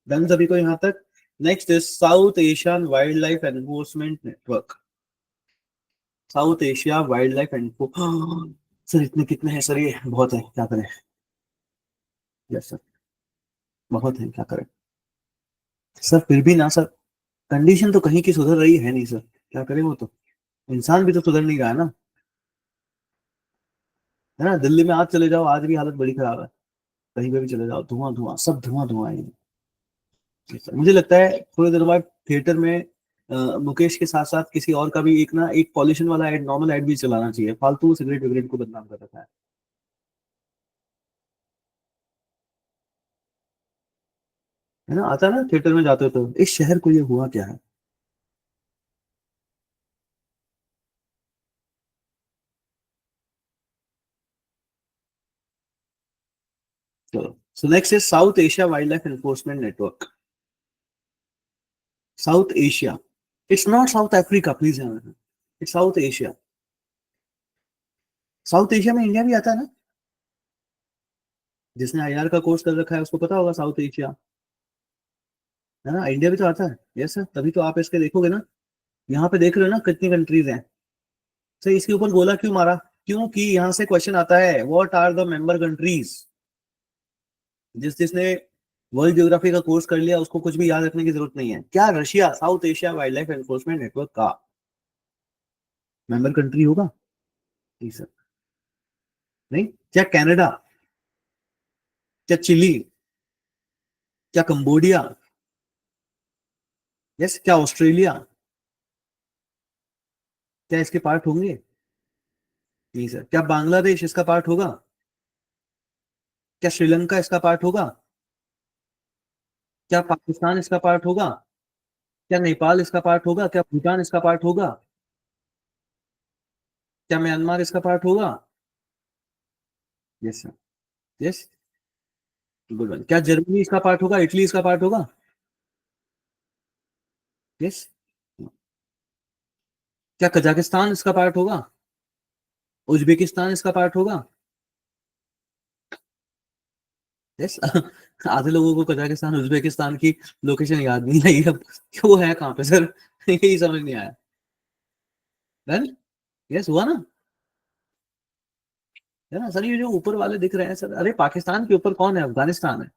डन सभी को यहां तक? Next is south Asian wild life enforcement network. South Asia wild life NFO sir इतने कितने हैं सर? ये बहुत है, क्या करें? यस सर, बहुत है, क्या करें? सर फिर भी ना सर, कंडीशन तो कहीं की सुधर रही है नहीं सर, क्या करें? वो तो इंसान भी तो सुधर नहीं रहा है ना। है ना, दिल्ली में आज चले जाओ, आज भी हालत बड़ी खराब है। कहीं पे भी चले जाओ, धुआं धुआं, सब धुआं धुआं है। मुझे लगता है थोड़ी देर बाद थिएटर में मुकेश के साथ साथ किसी और का भी एक ना एक पॉल्यूशन वाला एड, नॉर्मल एड भी चलाना चाहिए, फालतू सिगरेट विगरेट को बदनाम कर रखा है। है ना, आता है ना थिएटर में जाते हो तो इस शहर को ये हुआ क्या है। चलो, so next is south Asia wild life enforcement network. South Asia, it's not south Africa, please ध्यान रखना, it's south Asia. South Asia में इंडिया भी आता है ना? जिसने IR का कोर्स कर रखा है उसको पता होगा साउथ एशिया। है ना, इंडिया भी तो आता है। यस सर, तभी तो आप इसके देखोगे ना, यहाँ पे देख रहे हो ना कितनी कंट्रीज हैं। सर इसके ऊपर गोला क्यों मारा? क्योंकि यहाँ से क्वेश्चन आता है, what are the member countries. जिसने वर्ल्ड ज्योग्राफी का कोर्स कर लिया उसको कुछ भी याद रखने की जरूरत नहीं है। क्या Russia south Asia wild life enforcement network का मेंबर कंट्री होगा? नहीं सर, नहीं। क्या कनाडा, क्या चिली, क्या कंबोडिया, यस, क्या ऑस्ट्रेलिया, क्या इसके पार्ट होंगे? नहीं सर। क्या बांग्लादेश इसका पार्ट होगा? क्या श्रीलंका इसका पार्ट होगा? क्या पाकिस्तान इसका पार्ट होगा? क्या नेपाल इसका पार्ट होगा? क्या भूटान इसका पार्ट होगा? क्या म्यांमार इसका पार्ट होगा? Yes sir. Yes, good one. क्या जर्मनी इसका पार्ट होगा? इटली इसका पार्ट होगा? यस। क्या कजाकिस्तान इसका पार्ट होगा? उज्बेकिस्तान इसका पार्ट होगा? यस। आधे लोगों को कजाकिस्तान उज्बेकिस्तान की लोकेशन याद नहीं आई अब, क्यों है कहाँ पे सर? यही समझ नहीं आया। डन। यस, हुआ ना? है ना सर? ये जो ऊपर वाले दिख रहे हैं सर, अरे पाकिस्तान के ऊपर कौन है? अफगानिस्तान है।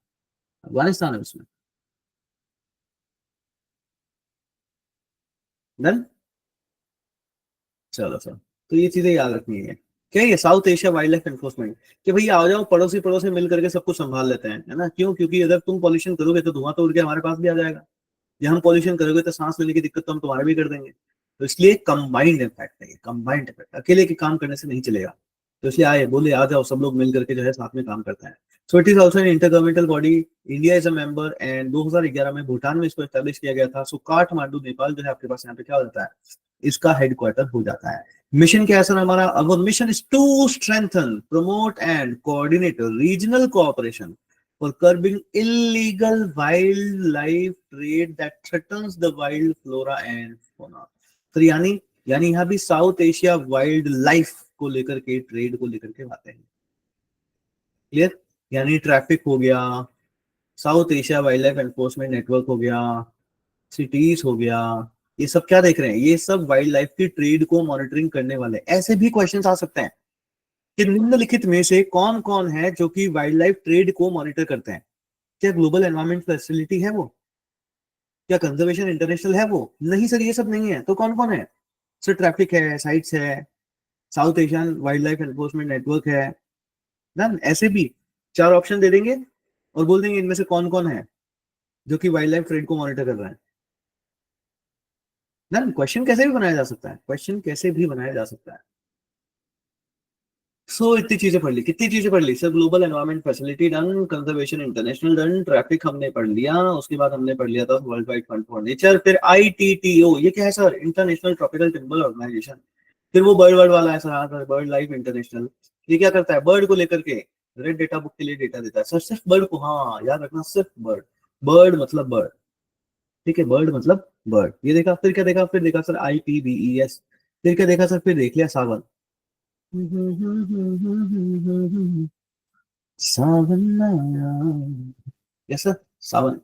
अफगानिस्तान है उसमें। डन। चलो सर, तो ये चीजें याद रखनी है। क्या ये south Asia wild life enforcement, कि भैया आ जाओ पड़ोसी पड़ोसी मिल करके सब कुछ संभाल लेते हैं, है ना? क्यों? क्योंकि अगर तुम पॉल्यूशन करोगे तो धुआं तो उड़ के हमारे पास भी आ जाएगा। या हम पॉल्यूशन करोगे तो सांस लेने की दिक्कत तो हम तुम्हारे भी कर देंगे। तो इसलिए कंबाइंड इफेक्ट है, कंबाइंड इफेक्ट, अकेले के काम करने से नहीं चलेगा। तो इसलिए आए बोले आ जाओ सब लोग मिल करके जो है साथ में काम करते हैं। So it is also an intergovernmental body. India is a member and 2011 में भूटान में इसको एस्टेब्लिश किया गया था। सो काठमांडू नेपाल जो है आपके पास यहाँ पे क्या हो जाता है, इसका हेडक्वार्टर हो जाता है। मिशन क्या है सर हमारा? Our mission is to strengthen, promote and coordinate regional cooperation for curbing illegal wildlife trade that threatens the wild flora and fauna। तो यानी यहाँ भी साउथ एशिया वाइल्ड लाइफ को लेकर के, ट्रेड को लेकर के बातें हैं। क्लियर? यानी ट्रैफिक हो गया, south Asia wild life enforcement network हो गया, सिटीज हो गया, ये सब क्या देख रहे हैं? ये सब वाइल्ड लाइफ की ट्रेड को मॉनिटरिंग करने वाले। ऐसे भी क्वेश्चंस आ सकते हैं कि निम्नलिखित में से कौन कौन है जो कि वाइल्ड लाइफ ट्रेड को मॉनिटर करते हैं? क्या ग्लोबल एनवायरमेंट फैसिलिटी है वो? क्या कंजर्वेशन इंटरनेशनल है वो? नहीं सर, ये सब नहीं है। तो कौन कौन है सर? ट्रैफिक है, साइट्स है, south Asian wild life enforcement network है। डन। ऐसे भी चार ऑप्शन दे देंगे और बोल देंगे इनमें से कौन कौन है जो कि वाइल्ड लाइफ ट्रेड को मॉनिटर कर रहा है। डन। क्वेश्चन कैसे भी बनाया जा सकता है, क्वेश्चन कैसे भी बनाया जा सकता है। इतनी चीजें पढ़ ली, कितनी चीजें पढ़ ली sir? Global environment facility done, conservation international done, traffic हमने पढ़ लिया, उसके बाद हमने पढ़ लिया था world wide fund for nature. फिर ITTO, ये क्या है sir? International tropical timber organisation. फिर वो बर्ड वर्ड वाला है सर, हाँ सर, बर्ड लाइफ इंटरनेशनल। ये क्या करता है? बर्ड को लेकर के रेड डेटा बुक के लिए डेटा देता है सर, सिर्फ बर्ड को, हाँ याद रखना, सिर्फ बर्ड। बर्ड मतलब बर्ड, ठीक है, बर्ड मतलब बर्ड। ये देखा, फिर क्या देखा? फिर देखा सर IPBES। फिर क्या देखा सर? फिर देख लिया सावन। सावन आया। यस सर, सावन।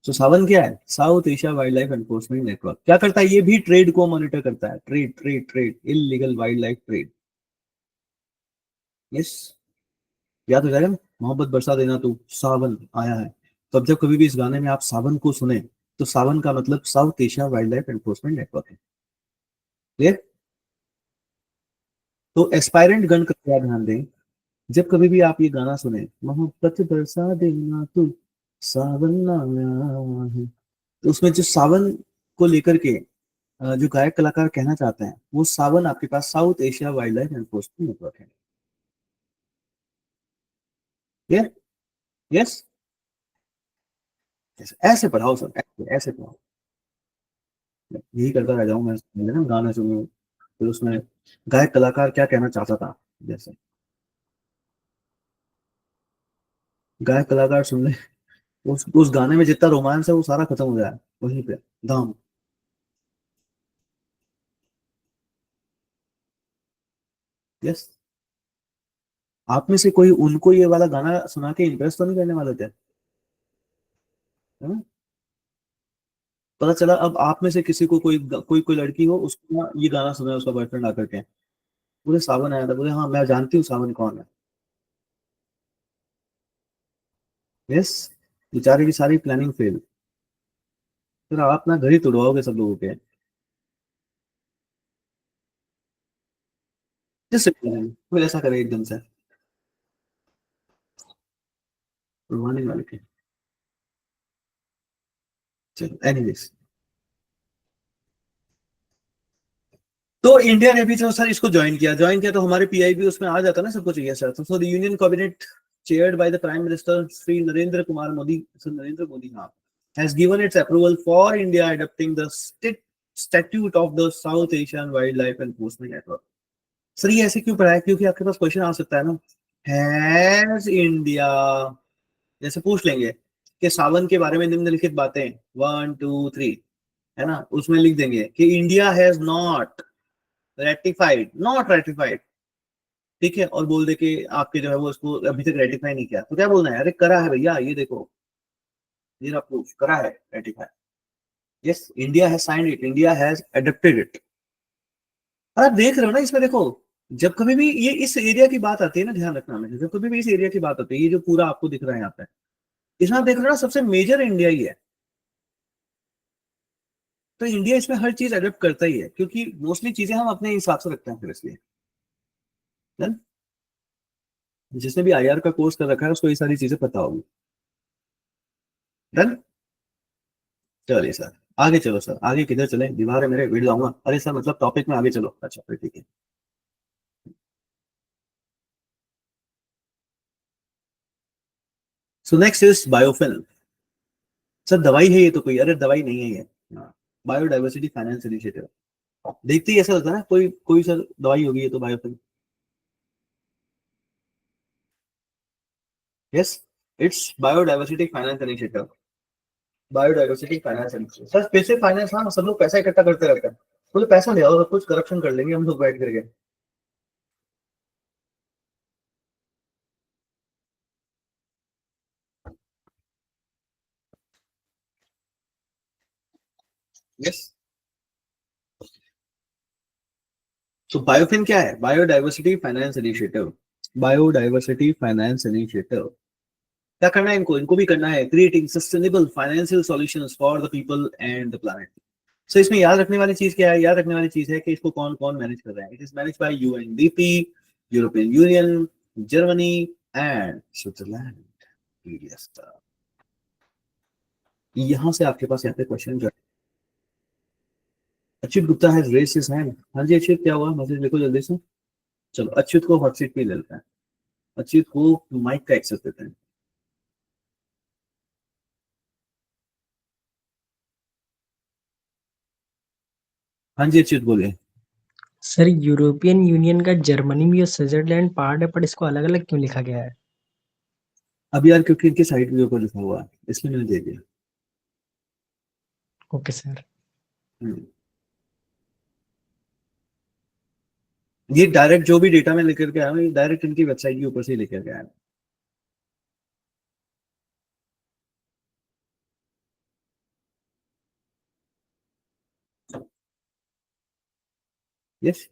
तो सावन क्या है? South Asia wild life enforcement network क्या करता है? ये भी ट्रेड को मॉनिटर करता है। Trade trade trade, illegal wild life trade. Yes, याद हो जाएगा ना? मोहब्बत बरसा देना तू, सावन आया है। तो अब जब कभी भी इस गाने में आप सावन को सुने, तो सावन का मतलब south Asia wild life enforcement network है। क्लियर? तो एस्पायरेंट गण का क्या ध्यान दें, जब कभी भी आप ये गाना सुने, मोहब्बत बरसा देना तू, सावन आया है, तो उसमें जो सावन को लेकर के जो गायक कलाकार कहना चाहते हैं, वो सावन आपके पास South Asia wild life enforcement network है। क्लियर? यस। ऐसे पढ़ाओ सर, ऐसे ऐसे पढ़ाओ। यही करता रह जाऊं मैं, ना गाना सुनूं, फिर उसमें गायक कलाकार क्या कहना चाहता था, जैसे गायक कलाकार सुन ले, उस गाने में जितना रोमांस है वो सारा खत्म हो जाए वहीं पे, दाम। यस। आप में से कोई उनको ये वाला गाना सुना के इंप्रेस तो नहीं करने वाले थे? है ना? पता चला अब आप में से किसी को कोई कोई कोई लड़की हो, उसको ना ये गाना सुना है उसका बॉयफ्रेंड आकर के, बोले सावन आया था, बोले हाँ मैं जानती हूँ सावन कौन है। यस। बेचारे की सारी प्लानिंग फेल। फिर आप ना घर ही तुड़वाओगे सब लोगों के। जिससे कोई ऐसा करे एकदम से, उड़वाने वाले थे। चलो एनीवेज, तो इंडिया ने भी तो सर इसको ज्वाइन किया तो हमारे पीआईबी उसमें आ जाता ना सब कुछ। यस सर, तो the union cabinet chaired by the Prime Minister Sri Narendra Kumar Modi, Sir Narendra Modi, हाँ, has given its approval for India adopting the statute of the South Asian Wildlife Enforcement Network. Sir ये ऐसे क्यों पढ़ा है? क्योंकि आपके पास question आ सकता है ना, हैज इंडिया, जैसे पूछ लेंगे कि सावन के बारे में निम्नलिखित बातें 1 2 3, है ना, उसमें लिख देंगे कि इंडिया हैज नॉट रेटिफाइड, ठीक है, और बोल दे कि आपके जो है वो उसको अभी तक रेटिफाई नहीं किया, तो क्या बोलना है? अरे करा है भैया, ये देखो, ये रहा प्रूफ, करा है ratify. Yes, India has signed it, India has adapted it. आप देख रहे हो ना इसमें, देखो, जब कभी भी ये इस एरिया की बात आती है ना, ध्यान रखना में, जब कभी भी इस एरिया की बात आती है, ये जो पूरा आपको दिख रहा है यहाँ पे, इसमें आप देख रहे हो ना, सबसे मेजर इंडिया ही है। तो इंडिया इसमें हर चीज एडप्ट करता ही है, क्योंकि मोस्टली चीजें हम अपने हिसाब से रखते हैं फिर, इसलिए। Done? जिसने भी आईआर का कोर्स कर रखा है उसको ये सारी चीजें पता होगी। डन। चलिए सर, आगे चलो सर, आगे किधर चले? दीवार है मेरे, भिड़ जाऊंगा। अरे सर मतलब टॉपिक में आगे चलो। अच्छा फिर ठीक है। So next is biofilm. Sir दवाई है ये तो कोई? अरे दवाई नहीं है ये, बायोडाइवर्सिटी फाइनेंस इनिशिएटिव। देखते ही ऐसा लगता है ना कोई कोई सर दवाई होगी ये तो, biofilm. Yes, it's biodiversity finance initiative. Biodiversity finance initiative sir, फिर से फाइनेंस, हाँ, सब लोग पैसा इकट्ठा करते रहते हैं, तो पैसा ले आओ, सब कुछ करप्शन कर लेंगे हम लोग बैठ करके। यस, तो बायोफिन क्या है? Biodiversity finance initiative. Biodiversity finance initiative, क्या करना है इनको? इनको भी करना है creating sustainable financial solutions for the people and the planet. So इसमें याद रखने वाली चीज क्या है? याद रखने वाली चीज है कि इसको कौन कौन मैनेज कर रहा है। It is manage by UNDP, European union, Germany and Switzerland. Yes, यहाँ से आपके पास यहाँ पे question. Achyut Gupta has raised his hand. हाँ जी अच्युत, क्या हुआ? मैसेज लिखो जल्दी से। चलो अच्युत को हॉट सीट पे ले लेते हैं। अच्युत को माइक का एक्सेस देते हैं। हाँ जी अच्युत बोलिए। सर यूरोपियन यूनियन का जर्मनी भी और स्विट्जरलैंड पार्ट है, पर इसको अलग अलग क्यों लिखा गया है? अब यार क्योंकि इनके साइड के ऊपर लिखा हुआ है इसलिए मैंने दे दिया। Okay sir. हम्म। ये डायरेक्ट जो भी डेटा मैं लेकर के आया हूँ, डायरेक्ट इनकी वेबसाइट के ऊपर से ही लेकर के आया हूँ। यस,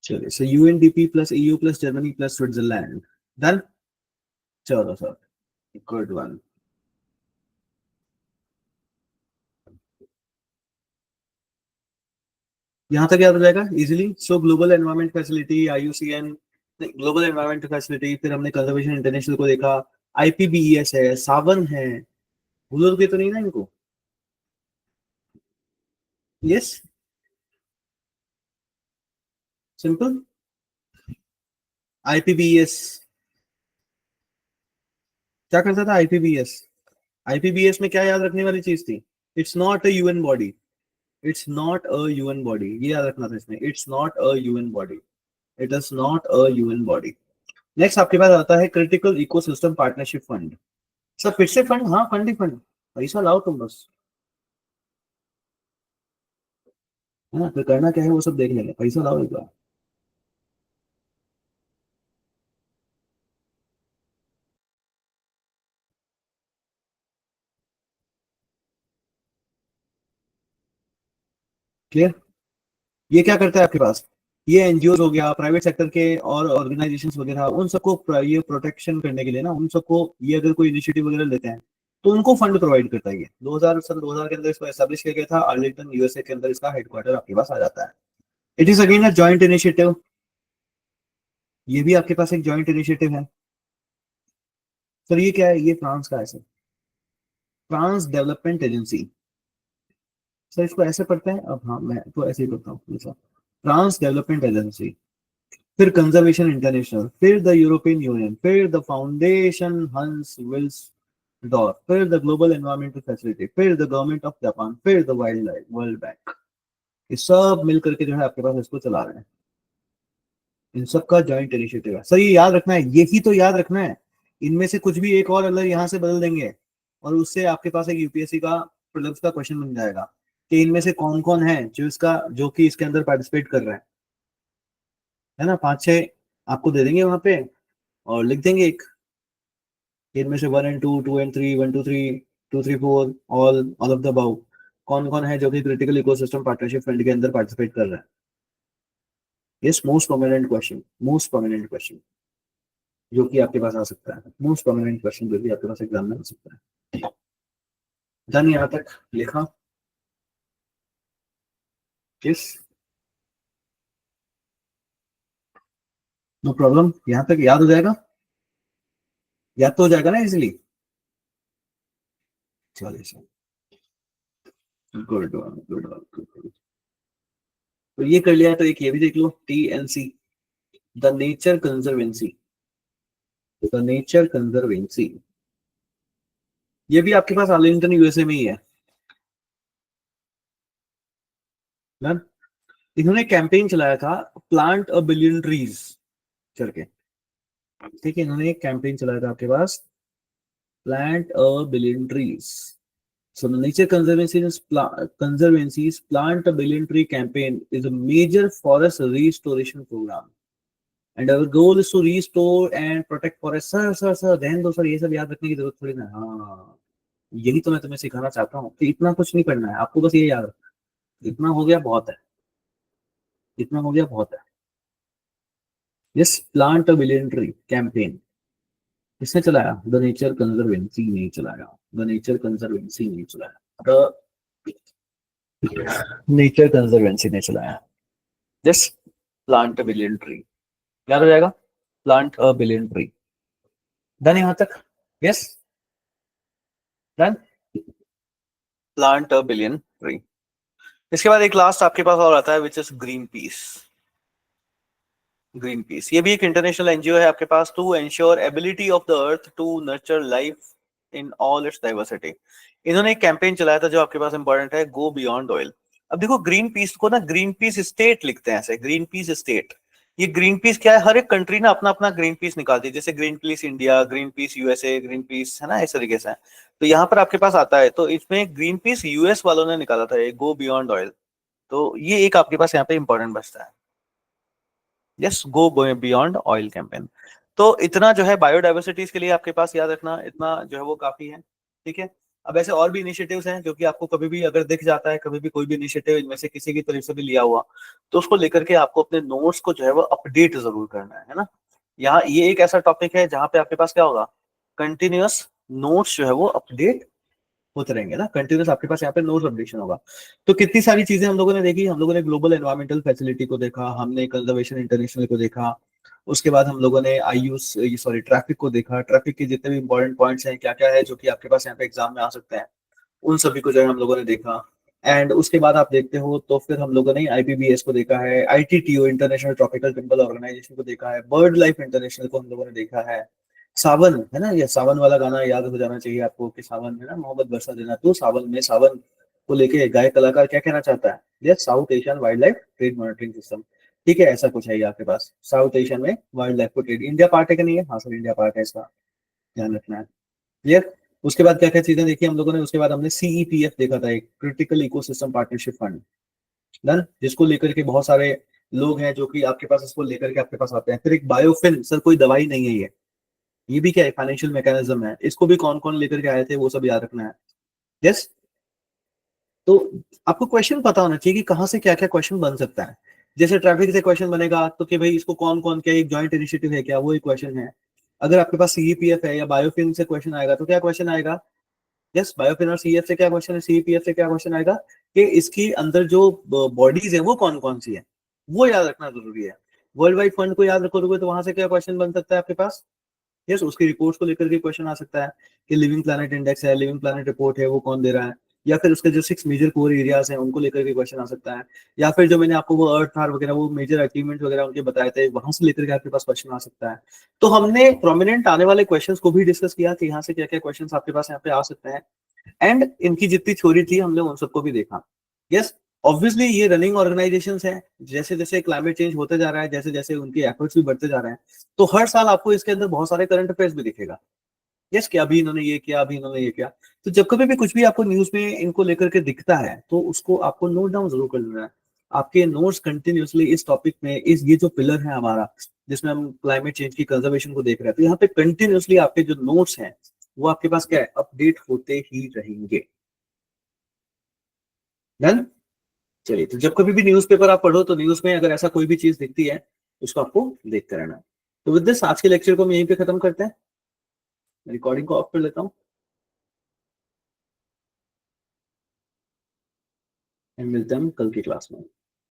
चलिए, so UNDP plus EU plus Germany plus Switzerland. Done. चलो सर, गुड वन। यहाँ तक याद हो जाएगा easily. So global environment facility, IUCN, global environment facility, फिर हमने कंजर्वेशन इंटरनेशनल को देखा, आईपीबीईएस है, सावन है, भूल के तो नहीं ना इनको? Yes, simple. आईपीबीएस क्या करता था? आईपीबीएस, आईपीबीएस में क्या याद रखने वाली चीज थी? It's not a UN body, it's not a UN body, ये याद रखना था इसमें। It's not a UN body, it is not a UN body. Next आपके पास आता है critical ecosystem partnership fund. Sir फिर से फंड? हाँ, फंड ही फंड, पैसा लाओ तुम बस, है ना, फिर करना क्या है वो सब देख लेंगे, पैसा लाओ एक बार। क्लियर? ये क्या करता है आपके पास? ये एनजीओ हो गया, प्राइवेट सेक्टर के और ऑर्गेनाइजेशंस वगैरह, उन सबको ये प्रोटेक्शन करने के लिए ना, उन सबको ये अगर कोई इनिशिएटिव वगैरह लेते हैं तो उनको फंड प्रोवाइड करता है। ये 2000 के अंदर इसको एस्टेब्लिश किया गया था, आर्लिंगटन यूएसए के अंदर इसका हेडक्वार्टर आपके पास आ जाता है। It is again a joint initiative, ये भी आपके पास एक जॉइंट इनिशिएटिव है। सर ये क्या है, ये फ्रांस का है sir, France development agency. Sir इसको ऐसे पढ़ते हैं, अब हाँ मैं तो ऐसे ही पढ़ता हूँ हमेशा, फ्रांस डेवलपमेंट एजेंसी, फिर कंजर्वेशन इंटरनेशनल, फिर द यूरोपियन यूनियन, फिर द फाउंडेशन हंस विल्स डॉर, फिर द ग्लोबल एनवायरमेंटल फैसिलिटी, फिर द गवर्नमेंट ऑफ जापान, फिर the wild life world bank. ये सब मिल करके जो है आपके पास इसको चला रहे हैं। इन सब का जॉइंट इनिशिएटिव है सर, ये याद रखना है, यही तो याद रखना है। इनमें से कुछ भी एक और अगर यहाँ से बदल देंगे और उससे आपके पास एक यूपीएससी का प्रीलिम्स का क्वेश्चन बन जाएगा कि इनमें से कौन कौन है जो कि इसके अंदर पार्टिसिपेट कर रहे हैं, है ना। 5-6 आपको दे देंगे वहां पे और लिख देंगे एक, इनमें से 1 and 2, 2 and 3, 1 2 3, 2 3 4, all of the above, कौन कौन है जो कि क्रिटिकल इकोसिस्टम पार्टनरशिप फंड के अंदर पार्टिसिपेट कर रहे हैं। Yes, most prominent question, most prominent question जो कि आपके पास आ सकता है, मोस्ट प्रोमिनेंट क्वेश्चन जो कि आपके पास एग्जाम में आ सकता है। डन, यहाँ तक लिखा? यस, नो प्रॉब्लम, यहाँ तक याद हो जाएगा, याद तो हो जाएगा ना इजिली। चलिए सर, गुड गुड गुड। तो ये कर लिया, तो एक ये भी देख लो, TNC, the nature conservancy, the nature conservancy, ये भी आपके पास आर्लिंगटन यूएसए में ही है ना। इन्होंने कैंपेन चलाया था प्लांट अ बिलियन ट्रीज करके, ठीक है। इन्होंने एक कैंपेन चलाया था आपके पास, plant a billion trees. So the Nature Conservancy's Plant a Billion Tree campaign is a major forest restoration program, and our goal is to restore and protect forest. Sir ध्यान दो सर, ये सब याद रखने की जरूरत थोड़ी ना। हाँ, यही तो मैं तुम्हें सिखाना चाहता हूँ कि इतना कुछ नहीं पढ़ना है आपको, बस ये याद रखना, इतना हो गया बहुत है, इतना हो गया बहुत है। Yes, plant a billion tree campaign किसने चलाया? द नेचर कंजर्वेंसी ने चलाया, द नेचर कंजर्वेंसी ने चलाया, द नेचर कंजर्वेंसी ने चलाया। Yes, plant a billion tree, याद हो जाएगा, plant a billion tree. Done यहां तक? Yes, done, plant a billion tree. इसके बाद एक लास्ट आपके पास और आता है, which is Greenpeace. Greenpeace ये भी एक इंटरनेशनल एनजीओ है आपके पास, to ensure ability of the earth to nurture life in all its diversity. इन्होंने एक कैंपेन चलाया था जो आपके पास इंपॉर्टेंट है, गो बियॉन्ड ऑयल। अब देखो, ग्रीन पीस को ना ग्रीन पीस स्टेट लिखते हैं ऐसे, ग्रीन पीस स्टेट। ये ग्रीन पीस क्या है, हर एक कंट्री ना अपना अपना ग्रीन पीस निकालती है, जैसे green peas India, green peas USA, green peas, है ना, इस तरीके से। तो यहाँ पर आपके पास आता है, तो इसमें ग्रीन पीस यूएस वालों ने निकाला था, गो बियॉन्ड ऑयल। तो ये एक आपके पास यहाँ पे इंपॉर्टेंट बचता है। Yes, go beyond oil campaign. तो इतना जो है बायोडाइवर्सिटीज के लिए आपके पास याद रखना, इतना जो है वो काफी है, ठीक है। अब ऐसे और भी इनिशिएटिव्स हैं जो कि आपको कभी भी अगर दिख जाता है, कभी भी कोई भी इनिशिएटिव इनमें से किसी की तरफ से भी लिया हुआ, तो उसको लेकर के आपको अपने नोट्स को जो है वो अपडेट जरूर करना है ना। यहाँ ये एक ऐसा टॉपिक है जहाँ पे आपके पास क्या होगा, कंटिन्यूअस नोट्स जो है वो अपडेट होते रहेंगे ना, कंटिन्यूस आपके पास यहाँ पे नोट्स अपडेशन होगा। तो कितनी सारी चीजें हम लोगों ने देखी, हम लोगों ने ग्लोबल एनवायरमेंटल फैसिलिटी को देखा, हमने कंजर्वेशन इंटरनेशनल को देखा, उसके बाद हम लोगों ने ट्रैफिक को देखा, ट्रैफिक के जितने भी इंपॉर्टेंट पॉइंट्स हैं, क्या क्या है जो कि आपके पास यहाँ पे एग्जाम में आ सकते हैं, उन सभी को जो है हम लोगों ने देखा। एंड उसके बाद आप देखते हो तो फिर हम लोगों ने आईपीबीएस को देखा है, आईटीटीओ इंटरनेशनल ट्रॉपिकल टेम्पल ऑर्गेनाइजेशन को देखा है, बर्ड लाइफ इंटरनेशनल को हम लोगों ने देखा है। सावन है ना, ये सावन वाला गाना याद हो जाना चाहिए आपको कि सावन है ना, मोहब्बत बरसा देना। तो सावन में सावन को लेके गायक कलाकार क्या कहना चाहता है, ये south Asian wild life trade monitoring system, ठीक है, ऐसा कुछ है ये आपके पास। साउथ एशियन में वाइल्ड लाइफ को ट्रेड, इंडिया पार्ट है कि नहीं है? हाँ सर, इंडिया पार्ट है, इसका ध्यान रखना है, क्लियर। उसके बाद क्या क्या चीजें देखी हम लोगों ने, उसके बाद हमने सीईपीएफ देखा था, एक critical ecosystem partnership fund, done, जिसको लेकर के बहुत सारे लोग हैं जो कि आपके पास इसको लेकर के आपके पास आते हैं। फिर एक बायोफिन, सर कोई दवाई नहीं है ये भी क्या है, फाइनेंशियल मैकेनिज्म है, इसको भी कौन कौन लेकर के आए थे वो सब याद रखना है। यस, तो आपको क्वेश्चन पता होना चाहिए कि कहाँ से क्या क्या क्वेश्चन बन सकता है। जैसे ट्रैफिक से क्वेश्चन बनेगा तो कि भाई इसको कौन कौन, क्या एक जॉइंट इनिशिएटिव है क्या, वो एक क्वेश्चन है। अगर आपके पास सीईपीएफ है या बायोफिन से क्वेश्चन आएगा तो क्या क्वेश्चन आएगा, यस, बायोफिनॉल सीएफ से क्या क्वेश्चन है, सीपीएफ से क्या क्वेश्चन आएगा कि इसकी अंदर जो बॉडीज है वो कौन कौन सी है, वो याद रखना जरूरी है। वर्ल्ड वाइड फंड को याद रखोगे तो वहां से क्या क्वेश्चन बन सकता है आपके पास, यस, उसकी रिपोर्ट को लेकर के क्वेश्चन आ सकता है कि लिविंग प्लैनेट इंडेक्स है, लिविंग प्लैनेट रिपोर्ट है, वो कौन दे रहा है, या फिर उसके जो 6 मेजर कोर एरियाज हैं उनको लेकर के क्वेश्चन आ सकता है, या फिर जो मैंने आपको वो अर्थ आर वगैरह वो मेजर अचीवमेंट वगैरह उनके बताए थे वहां से लेकर के आपके पास क्वेश्चन आ सकता है। तो हमने प्रोमिनेंट आने वाले क्वेश्चंस को भी डिस्कस किया कि यहाँ से क्या क्या क्वेश्चंस आपके पास यहाँ पे आ सकते हैं, एंड इनकी जितनी थ्योरी थी हमने उन सबको भी देखा। यस, ऑब्वियसली ये रनिंग ऑर्गेनाइजेशंस हैं, जैसे जैसे क्लाइमेट चेंज होते जा रहा है, जैसे जैसे उनके एफर्ट्स भी बढ़ते जा रहे हैं, तो हर साल आपको इसके अंदर बहुत सारे करंट अफेयर्स भी दिखेगा। यस, कि अभी इन्होंने ये किया, अभी इन्होंने ये किया। तो जब कभी भी कुछ भी आपको न्यूज में इनको लेकर के दिखता है तो उसको आपको नोट डाउन जरूर कर लेना है। आपके नोट्स कंटिन्यूअसली इस टॉपिक में, इस ये जो पिलर है हमारा जिसमें हम क्लाइमेट चेंज की कंजर्वेशन को देख रहे हैं, तो यहाँ पे कंटिन्यूअसली आपके जो नोट्स हैं वो आपके पास क्या है, अपडेट होते ही रहेंगे। डन। चलिए, तो जब कभी भी न्यूज़पेपर आप पढ़ो तो न्यूज में अगर ऐसा कोई भी चीज दिखती है उसको आपको देखते रहना है। तो विद दिस आज के लेक्चर को हम यहीं पे खत्म करते हैं, रिकॉर्डिंग को ऑफ कर लेता हूँ एंड मिलते हैं हम कल की क्लास में।